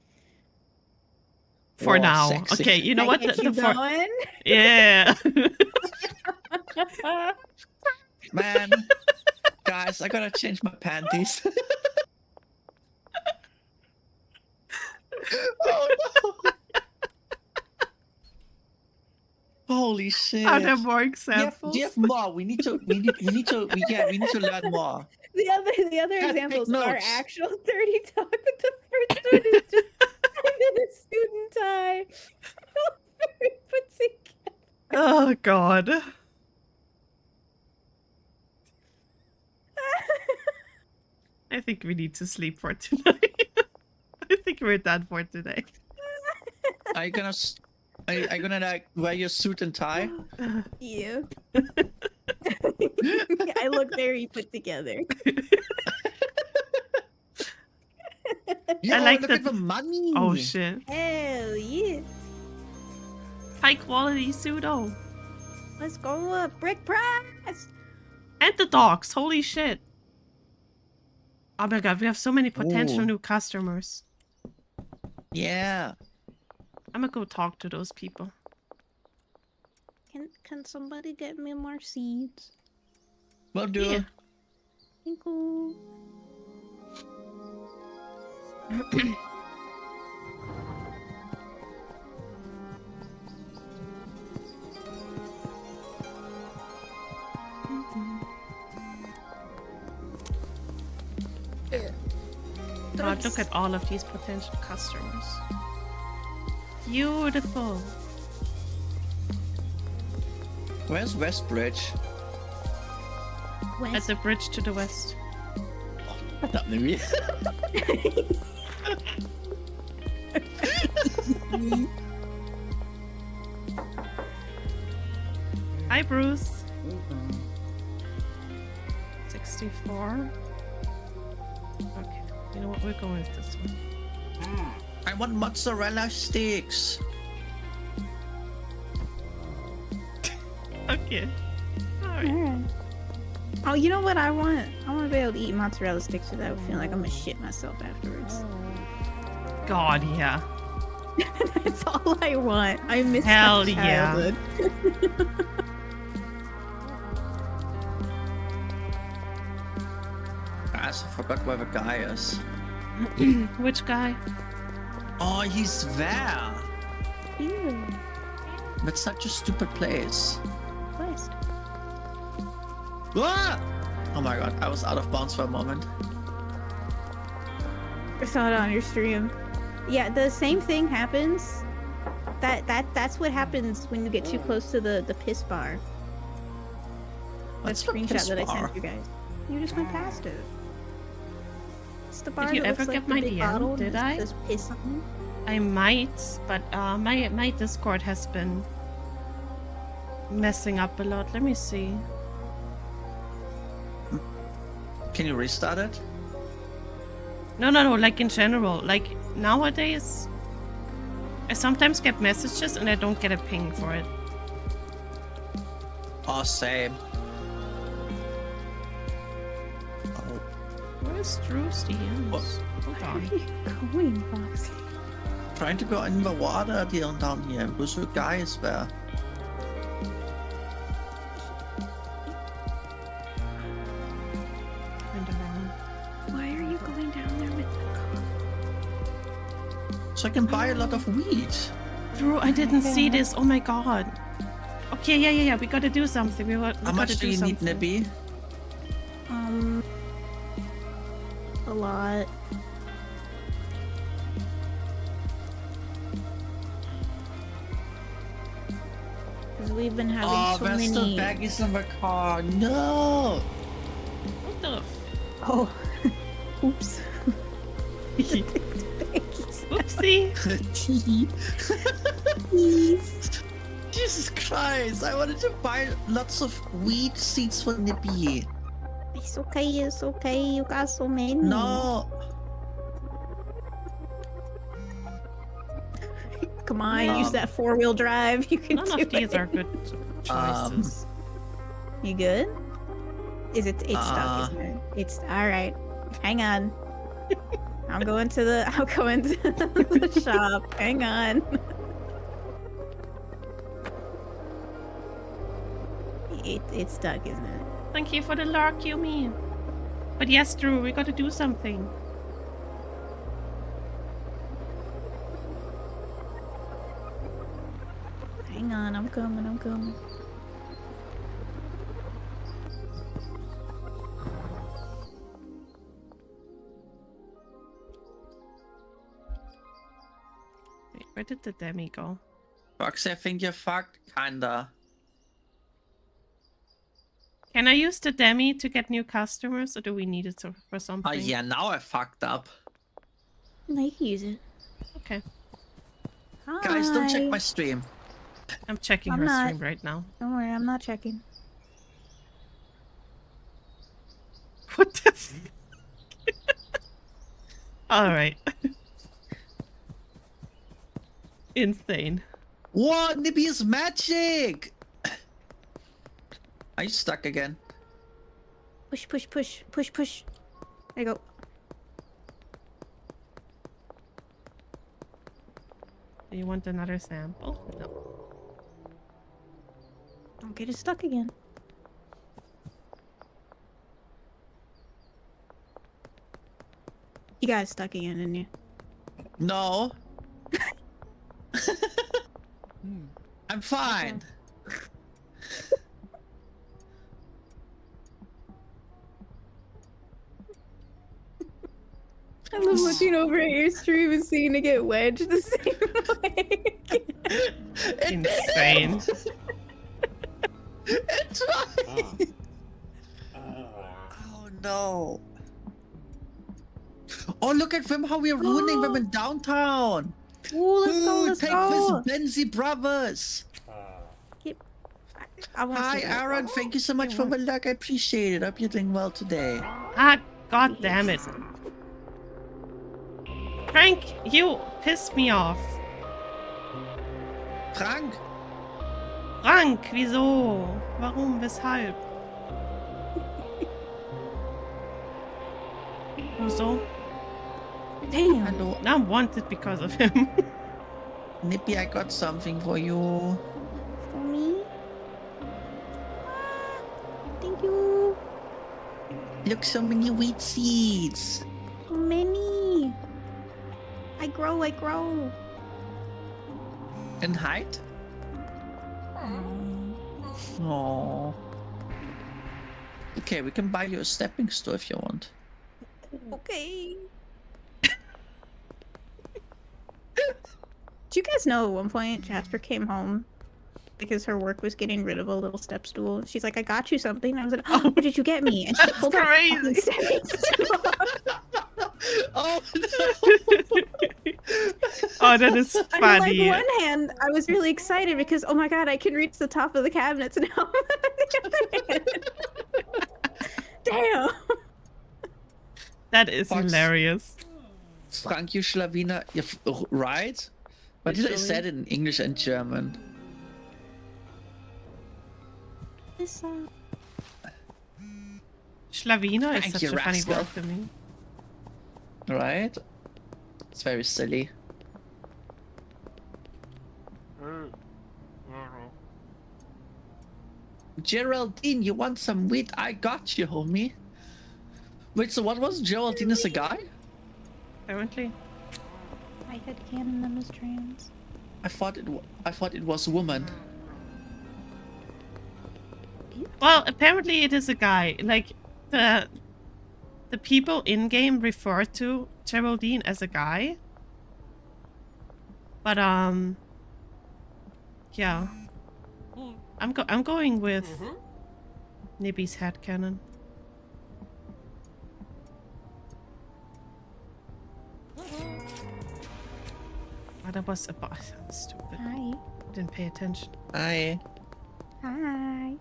For Oh, now. sexy. Okay, you know Can I what? get you for... going? Yeah. Man, guys, I gotta change my panties. Oh no! Holy shit! Are there more Do examples? you have more? We need to learn more. The other Take examples are notes. actual dirty talk. But the first one is just I'm in a suit and tie. Very put together. Oh, God. I think we need to sleep for tonight. I think we're done for today. Are you gonna like wear your suit and tie? You. I look very put together. Yo, like look that- at the money. Oh, shit. Hell yeah. High quality pseudo. Let's go up. Brick press. And the dogs. Holy shit. Oh my god, we have so many potential Ooh. new customers. Yeah. I'm gonna go talk to those people. Can somebody get me more seeds? Will do. Yeah. Thank you. God, look at all of these potential customers. Beautiful. Where's Westbridge? At the bridge to the west. Not maybe. Hi, Bruce. 64. Okay, you know what? We're going with this one. I want mozzarella sticks. Okay. Alright. Alright. Oh, you know what I want? I want to be able to eat mozzarella sticks without feeling like I'm gonna shit myself afterwards. God, yeah. That's all I want. I miss Hell my yeah. childhood. Guys, I forgot where the guy is. Which guy? Oh, he's there. Ew. That's such a stupid place. West. Ah! Oh my god, I was out of bounds for a moment. I saw it on your stream. Yeah, the same thing happens. That's what happens when you get too close to the piss bar. What's That the screenshot piss that I bar? sent you guys. You just went past it. It's the bar you that ever looks like get the my big DM? bottle and Did it I? says piss on I might, but my Discord has been messing up a lot. Let me see. Can you restart it? No, like in general. Like nowadays, I sometimes get messages and I don't get a ping for it. Oh, same. Oh, Where's Drew's DMs? What? Hold Where on. are you going, Foxy? trying to go in the water down here. There's the guys there. Turned around. Why are you going down there with the car? So I can buy a lot of wheat. Drew, I didn't see this. Oh my god. Okay, yeah. We gotta do something. We How gotta much do you need, something. Nippy? A lot. Because we've been having Oh, so there's many. still baggies in the car. No! What the? Oh, oops. Oopsie. Please. Jesus Christ! I wanted to buy lots of wheat seeds for Nippy. It's okay. It's okay. You got so many. No! Come on, use that 4-wheel drive. You can None do of these it. are good choices. You good? Is it? It's Uh. stuck, isn't it? It's all right. Hang on. I'm going to the shop. Hang on. It's stuck, isn't it? Thank you for the lark, you mean. But yes, Drew, we gotta do something. Hang on, I'm coming. Wait, where did the demi go? Foxy, I think you're fucked, kinda. Can I use the demi to get new customers, or do we need it for something? Oh yeah, now I fucked up. No, you can use it. Okay, Guys, don't check Hi. my stream. I'm checking I'm her not. stream right now. Don't worry, I'm not checking. What the? All right. Insane. What? Nippy is magic! Are you stuck again? Push. There you go. Do you want another sample? No. Don't get it stuck again. You got it stuck again, didn't you? No. I'm fine. I love looking over at your stream and seeing it get wedged the same way. Insane. It's right. Oh no. Oh, look at them, how we're ruining them in downtown. Ooh, let's Take go. this, Benzie Brothers. I want Hi, to- Aaron. Thank you so much for the luck. I appreciate it. Hope you're doing well today. Ah, god damn it. Frank, you pissed me off. Frank? Frank, wieso? Warum? Weshalb? Wieso? Damn. Hello. I'm wanted because of him. Nippy, I got something for you. For me? Thank you. Look, so many wheat seeds. So many. I grow, I grow. In height? Oh. Okay, we can buy you a stepping stone if you want. Okay. Do you guys know at one point Jasper came home because her work was getting rid of a little step stool? She's like, I got you something. I was like, oh, what did you get me? And she That's pulled out a crazy. stepping stool. Oh Oh, that is I mean, funny. like one hand, I was really excited because, oh my god, I can reach the top of the cabinets now. On the other hand, damn. That is Fox. hilarious. Frank, you Schlawiner, right? But did I Literally. say it in English and German? Schlawiner is Thank such you, a funny rascal. word to me. Right? It's very silly. Geraldine, you want some wheat? I got you, homie. Wait, so what was Geraldine as a guy? Apparently. I had canon them as trans. I thought it was a woman. Well, apparently it is a guy. Like the people in game refer to Geraldine as a guy. But yeah. I'm going with Nibby's headcanon. Oh, that was a boss. I'm stupid. Hi. Didn't pay attention. Hi. Hi.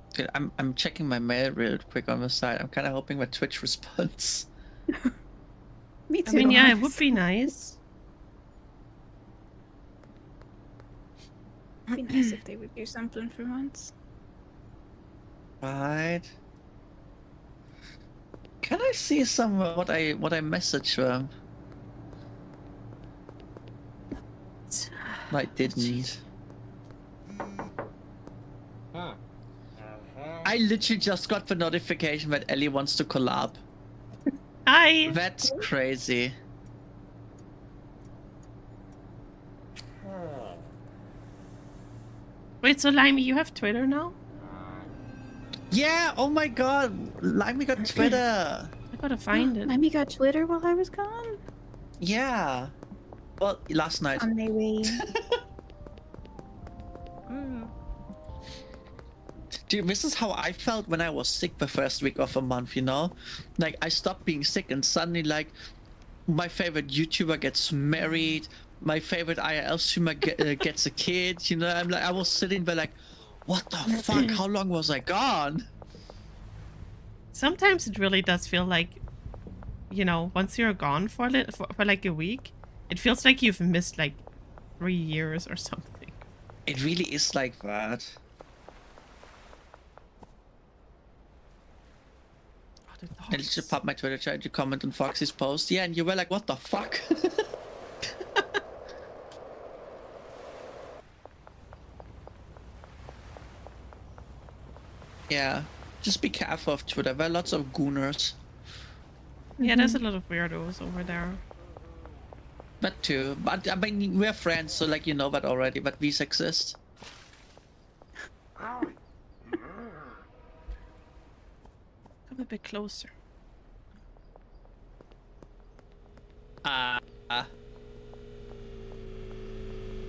Okay, I'm checking my mail real quick on the side. I'm kind of hoping that Twitch responds. Me I too. mean, yeah, it would be nice. It'd be nice if they would do something for once. Right. Can I see some what I messaged them? I didn't. I literally just got the notification that Ellie wants to collab. Hi. That's crazy. Wait, so Limey, you have Twitter now? Yeah, oh my god. Limey got Twitter. I gotta find it. Lemmy got Twitter while I was gone. Yeah. Well, last night. On their way. Dude, this is how I felt when I was sick the first week of a month, you know? Like, I stopped being sick and suddenly, like, my favorite YouTuber gets married, my favorite IRL streamer gets a kid, you know? I was sitting there like, what the fuck? How long was I gone? Sometimes it really does feel like, you know, once you're gone for like a week, it feels like you've missed like 3 years or something. It really is like that. Oh, the I dogs. just popped my Twitter chat to comment on Foxy's post. Yeah, and you were like, what the fuck? Yeah, just be careful of Twitter. There are lots of gooners. Yeah, there's a lot of weirdos over there. That too. But I mean, we're friends, so like you know that already, but these exist. Come a bit closer.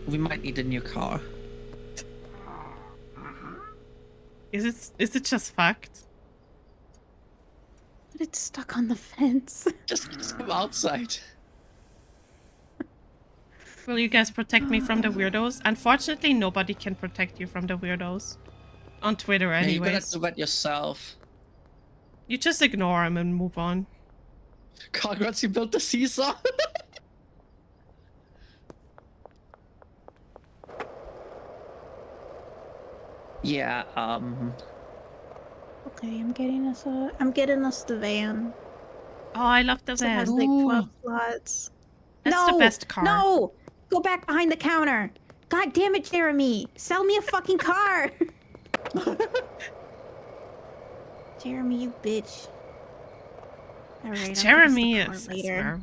We might need a new car. Is it just fucked? But it's stuck on the fence. Just come outside. Will you guys protect me from the weirdos? Unfortunately, nobody can protect you from the weirdos. On Twitter, Yeah, you gotta anyways. do that yourself. You just ignore them and move on. Congrats, you built the seesaw. Yeah, Okay, I'm getting us the van. Oh, I love the It has van. like Ooh. 12 slots. That's no, the best car. No! Go back behind the counter. God damn it, Jeremy. Sell me a fucking car. Jeremy, you bitch. Alright, Jeremy I'll is later.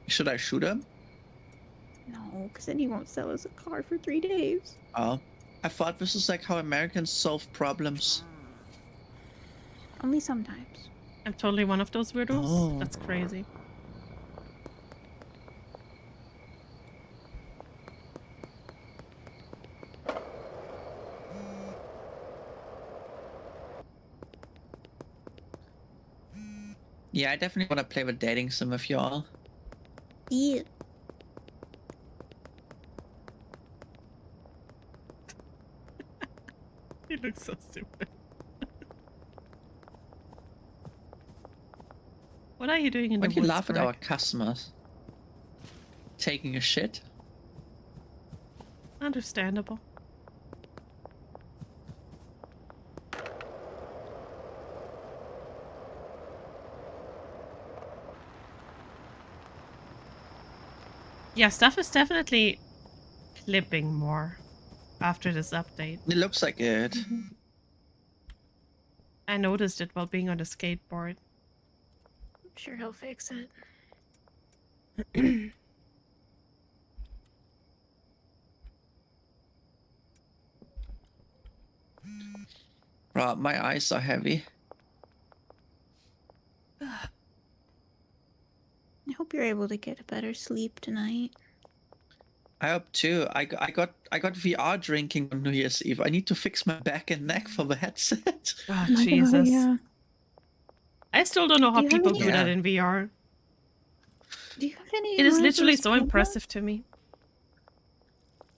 Should I shoot him? No, because then he won't sell us a car for 3 days. Oh. I thought this is like how Americans solve problems. Only sometimes. I'm totally one of those weirdos. Oh. That's crazy. Yeah, I definitely want to play with dating sim with y'all. Yeah. He looks so stupid. What are you doing in Why the do you woods, laugh at Greg? our customers? Taking a shit? Understandable. Yeah, stuff is definitely clipping more after this update. It looks like it. I noticed it while being on the skateboard. I'm sure he'll fix it. Right, my eyes are heavy. I hope you're able to get a better sleep tonight. I hope too. I got VR drinking on New Year's Eve. I need to fix my back and neck for the headset. Oh, my God, Jesus. yeah. I still don't know how Do you have people any- do that Yeah. in VR. Do you have any It is more of literally those so paintballs? impressive to me.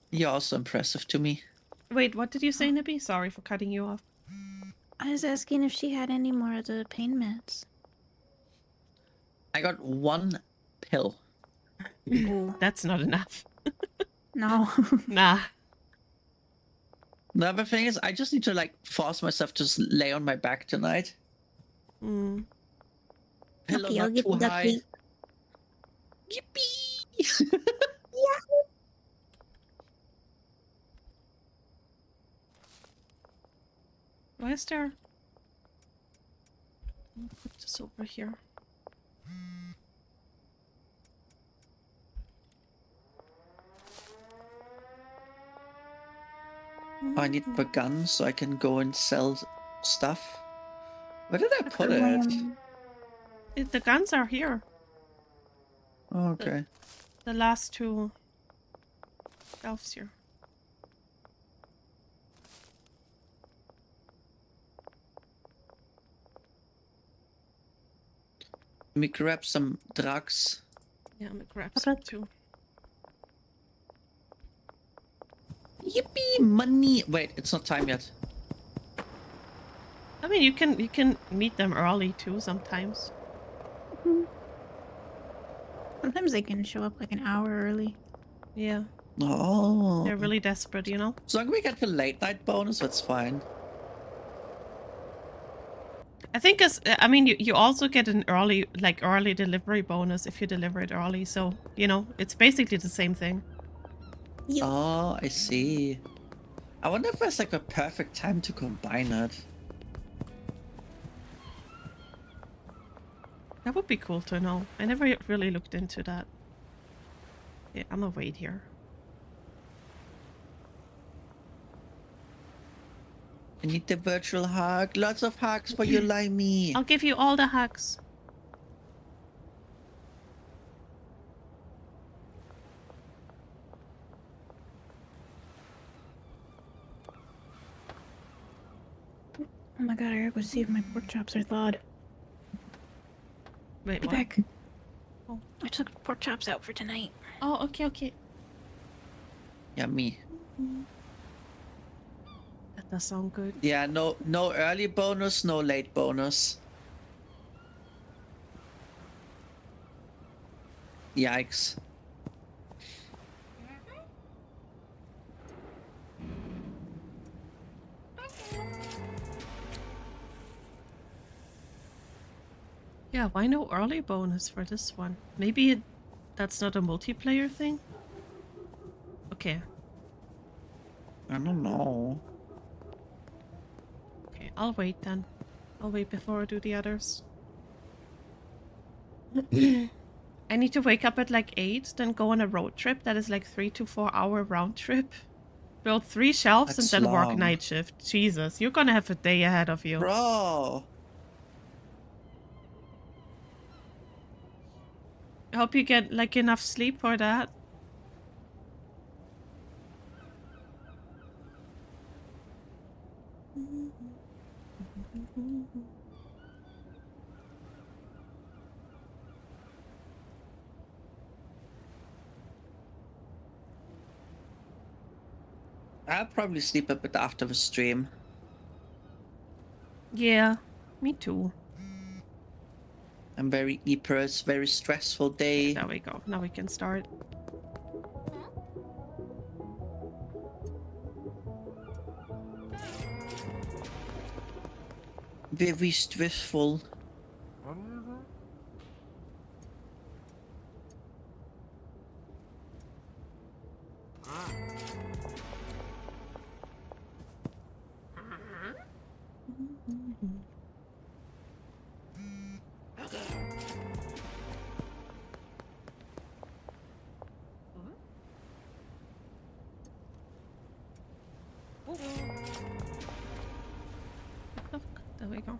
You're also impressive to me. Wait, what did you say, Nibby? Sorry for cutting you off. I was asking if she had any more of the pain meds. I got one pill. Ooh. That's not enough. No. Nah. The other thing is, I just need to like force myself to just lay on my back tonight. Mm. Pillow Okay, I'll not get too the duct high. tape. Yippee! Why is there... I'll put this over here. I need the gun so I can go and sell stuff. Where did I put it? Wham. The guns are here. Oh, okay. The last two shelves here. Let me grab some drugs. Yeah, I'm gonna grab Okay. some too. Yippee! Money! Wait, it's not time yet. I mean, you can meet them early too sometimes. Sometimes they can show up like an hour early. Yeah, Oh. they're really desperate, you know. As long as we get the late night bonus, that's fine. I think I mean you also get an early delivery bonus if you deliver it early. So you know it's basically the same thing. Yep. Oh, I see. I wonder if there's like a perfect time to combine it. That would be cool to know. I never really looked into that. Yeah, I'm gonna wait here. I need the virtual hug. Lots of hugs for you, Limey. I'll give you all the hugs. Oh my god, I gotta go see if my pork chops are thawed. Wait, Be what? back. Oh. I took pork chops out for tonight. Oh, okay, okay. Yummy. That does sound good. Yeah, no early bonus, no late bonus. Yikes. Yeah, why no early bonus for this one? Maybe That's not a multiplayer thing? Okay. I don't know. Okay, I'll wait then. I'll wait before I do the others. I need to wake up at like 8, then go on a road trip that is like 3 to 4 hour round trip. Build 3 shelves That's and then work long. night shift. Jesus, you're gonna have a day ahead of you. Bro. I hope you get like enough sleep for that. I'll probably sleep a bit after the stream. Yeah, me too. I'm very Ypres, very stressful day. There we go. Now we can start. Very stressful. Oh, there we go.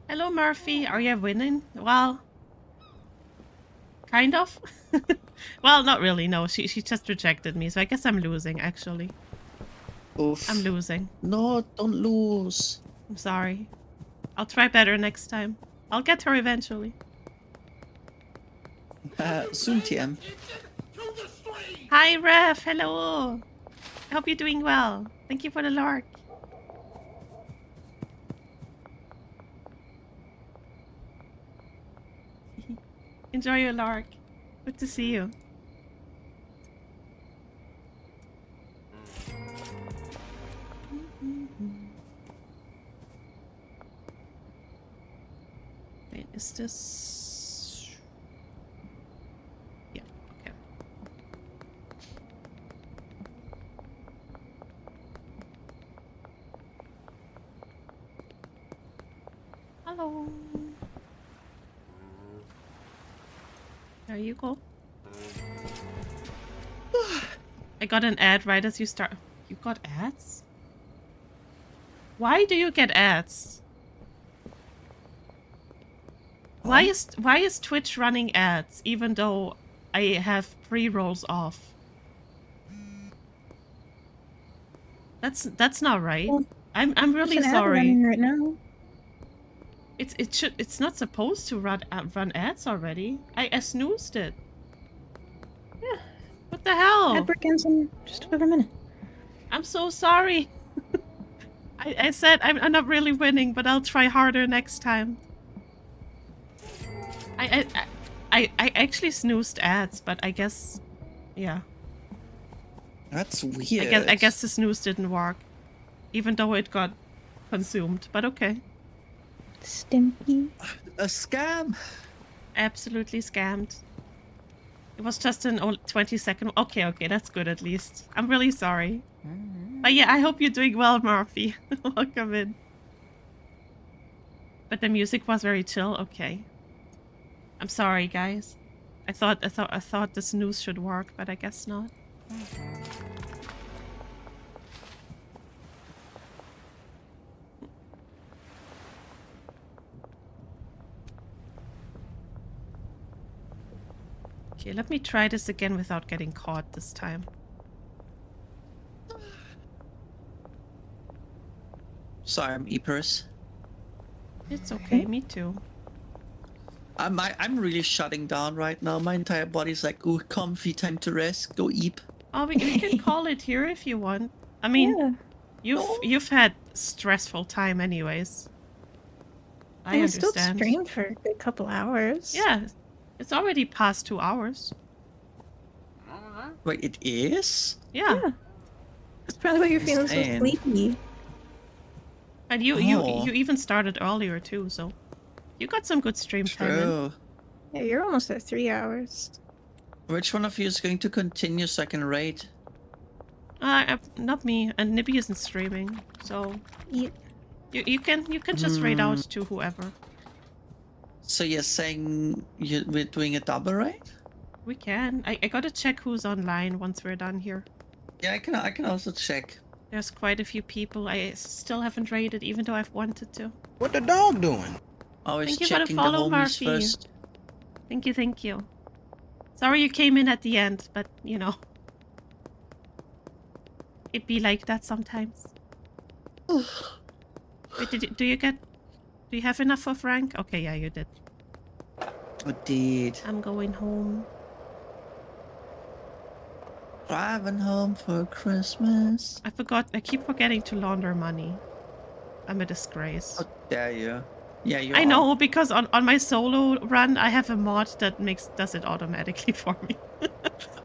Hello, Murphy. Are you winning? Well, kind of. Well, not really. No, she just rejected me, so I guess I'm losing. Actually, Oof. I'm losing. No, don't lose. I'm sorry. I'll try better next time. I'll get her eventually. Soon, TM. Hi, Ref. Hello. I hope you're doing well. Thank you for the lark. Enjoy your lark. Good to see you. Wait, is this... Yeah, okay. Hello. There you go. I got an ad right as you start. You got ads? Why do you get ads? Why is Twitch running ads even though I have pre-rolls off? That's not right. Well, I'm really There's an ad sorry. running right now. It's not supposed to run ads already. I snoozed it. Yeah. What the hell? Ad break ends in just over a minute. I'm so sorry. I said I'm not really winning, but I'll try harder next time. I actually snoozed ads, but I guess, yeah. That's weird. I guess the snooze didn't work, even though it got consumed. But okay. Stimpy. A scam. Absolutely scammed. It was just an 20-second. Okay, that's good at least. I'm really sorry. But yeah, I hope you're doing well, Murphy. Welcome in. But the music was very chill. Okay. I'm sorry, guys. I thought the snooze should work, but I guess not. Okay, let me try this again without getting caught this time. Sorry, I'm Ypres. It's okay, me too. I'm really shutting down right now. My entire body's like, ooh, comfy, time to rest. Go eat. Oh, we can call it here if you want. I mean, Yeah. you've had stressful time anyways. I And we still understand. streamed for a good couple hours. Yeah, it's already past 2 hours. Wait, it is? Yeah. Yeah. That's probably why you're feeling so Insane. sleepy. And you Oh. even started earlier too, so you got some good stream time in. True. Yeah, you're almost at 3 hours. Which one of you is going to continue so I can raid? Not me, and Nibby isn't streaming, so You, you can just raid out to whoever. So you're saying we're doing a double raid? We can. I gotta check who's online once we're done here. Yeah, I can also check. There's quite a few people I still haven't raided, even though I've wanted to. What the dog doing? Always Thank you for the checking the follow, homies Murphy. first. Thank you, thank you. Sorry you came in at the end, but you know. It'd be like that sometimes. Wait, do you have enough for Frank? Okay, yeah, you did. I did. I'm going home. Driving home for Christmas. I keep forgetting to launder money. I'm a disgrace. How dare you? Yeah, you I are. know, because on my solo run, I have a mod that does it automatically for me.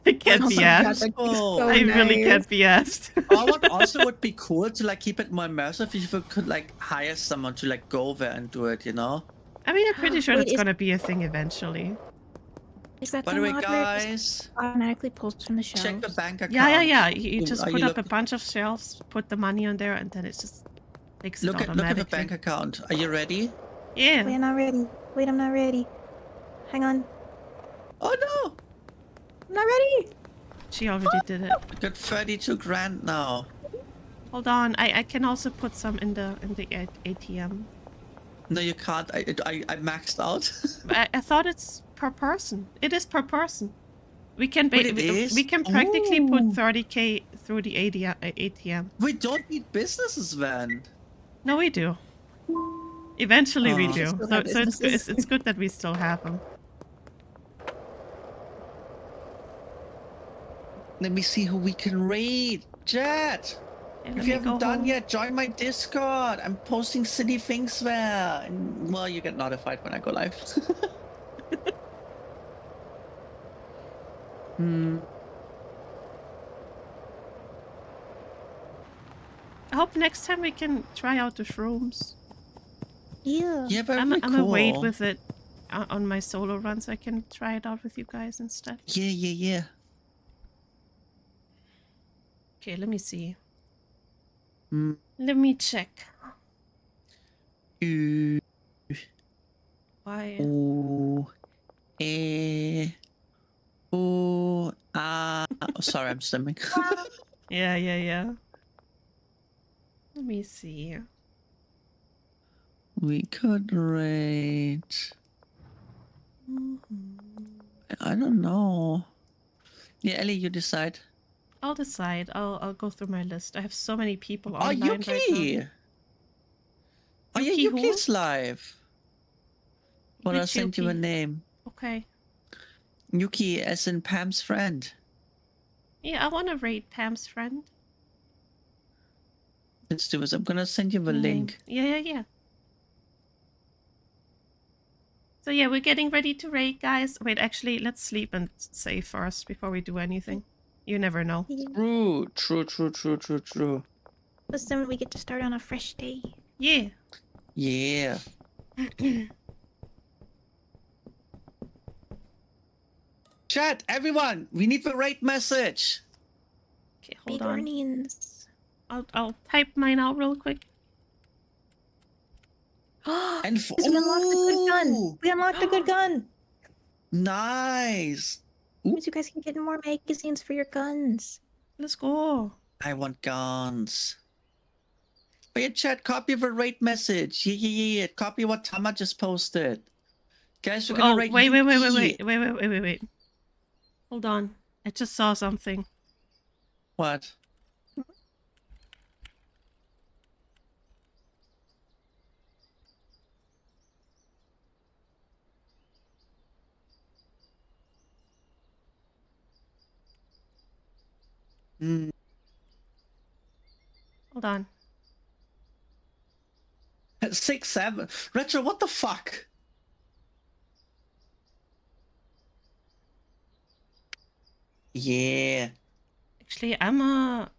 I can't be asked. that'd be Oh, so I really nice. can't be asked. Oh, what also would be cool to like keep it more immersive if you could like hire someone to like go there and do it, you know? I mean, I'm pretty sure Wait, that's is- gonna be a thing eventually. Is that By the way, mod where it just guys, automatically pulls from the shelves? check the bank account. Yeah. You just Are put you up a bunch of shelves, put the money on there, and then it just takes it Look at automatically. the bank account. Are you ready? Yeah. Wait, I'm not ready. Wait, I'm not ready. Hang on. Oh no! I'm not ready. She already did it. I got 32 grand now. Hold on. I can also put some in the ATM. No, you can't. I maxed out. I thought it's per person. It is per person. We can Wait, it is? we can practically put Ooh. 30k through the ATM. We don't need businesses then. No, we do. Eventually we Oh. do. Still So have it's good that we still have them. Let me see who we can raid. Chat! And If you haven't done yet, join my Discord. I'm posting silly things there. And, well, you get notified when I go live. I hope next time we can try out the shrooms. Yeah. Yeah, very I'm cool. gonna wait with it on my solo run so I can try it out with you guys instead. Yeah. Okay, let me see. Mm. Let me check. U Why? O E O A. Oh, sorry, I'm stimming. Yeah. Let me see. We could raid. I don't know. Yeah, Ellie, you decide. I'll decide. I'll go through my list. I have so many people Oh, online right now. Yuki! Oh yeah, Yuki who? Yuki's live. Well, I Which sent you a Yuki? name. Okay. Yuki, as in Pam's friend. Yeah, I want to rate Pam's friend. Let's do this. I'm gonna send you the Name. link. Yeah. So yeah, we're getting ready to raid, guys. Wait, actually, let's sleep and save first before we do anything. You never know. True. But then we get to start on a fresh day. Yeah. Yeah. Chat, everyone, we need the right message. Okay, hold Big on. earnings. I'll type mine out real quick. And We unlocked a good gun. Ooh, We unlocked a good gun. nice. Means you guys can get more magazines for your guns. Let's go. I want guns. Oh yeah, chat, copy the rate message. Yeah. Copy what Tama just posted. Guys, we're gonna Oh, rate wait. Yuki. Hold on. I just saw something. What? Hmm. Hold on. 6, 7. Retro, what the fuck? Yeah. Actually, I'm a...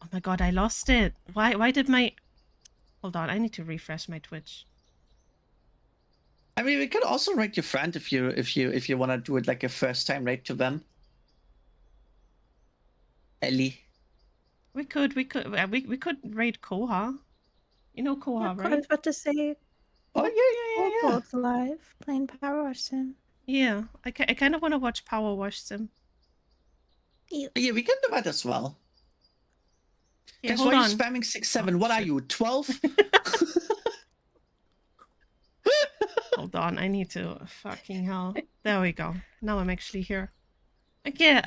Oh my god, I lost it. Why did my... Hold on, I need to refresh my Twitch. I mean, we could also rate your friend if you want to do it like a first time rate to them. Ellie. We could raid Koha. You know Koha, Yeah, I right? was about to say, Oh yeah. Both live playing Power Wash Sim. Yeah, I kind of want to watch Power Wash Sim. Ew. Yeah, we can do that as well. Yeah, Guys, hold why are on. you spamming 6, 7? Oh, what are shit. you, 12? Hold on, I need to... Fucking hell. There we go. Now I'm actually here. Okay,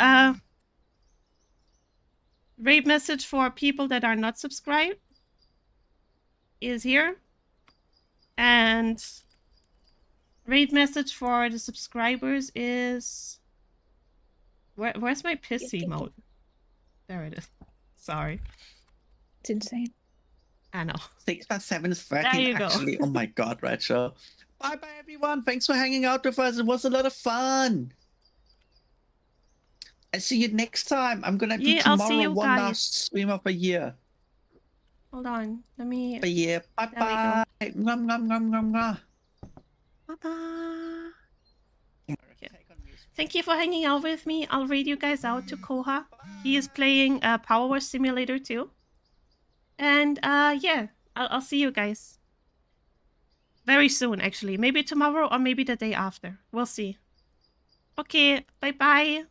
raid message for people that are not subscribed is here. And raid message for the subscribers is... Where's my pissy mode? There it is. Sorry. It's insane. I know. 6 plus 7 is There 13, you go. actually. Oh my god, Retro. Bye-bye, everyone. Thanks for hanging out with us. It was a lot of fun. I see you next time. I'm gonna do Yeah, I'll see tomorrow you one guys. last stream of a year. Hold on. Let me... A year. Bye-bye. Mwah, mwah, mwah, mwah, mwah. Bye-bye. Thank you for hanging out with me. I'll raid you guys out to Koha. He is playing Power Wash Simulator 2. And yeah, I'll see you guys. Very soon, actually. Maybe tomorrow or maybe the day after. We'll see. Okay, bye-bye.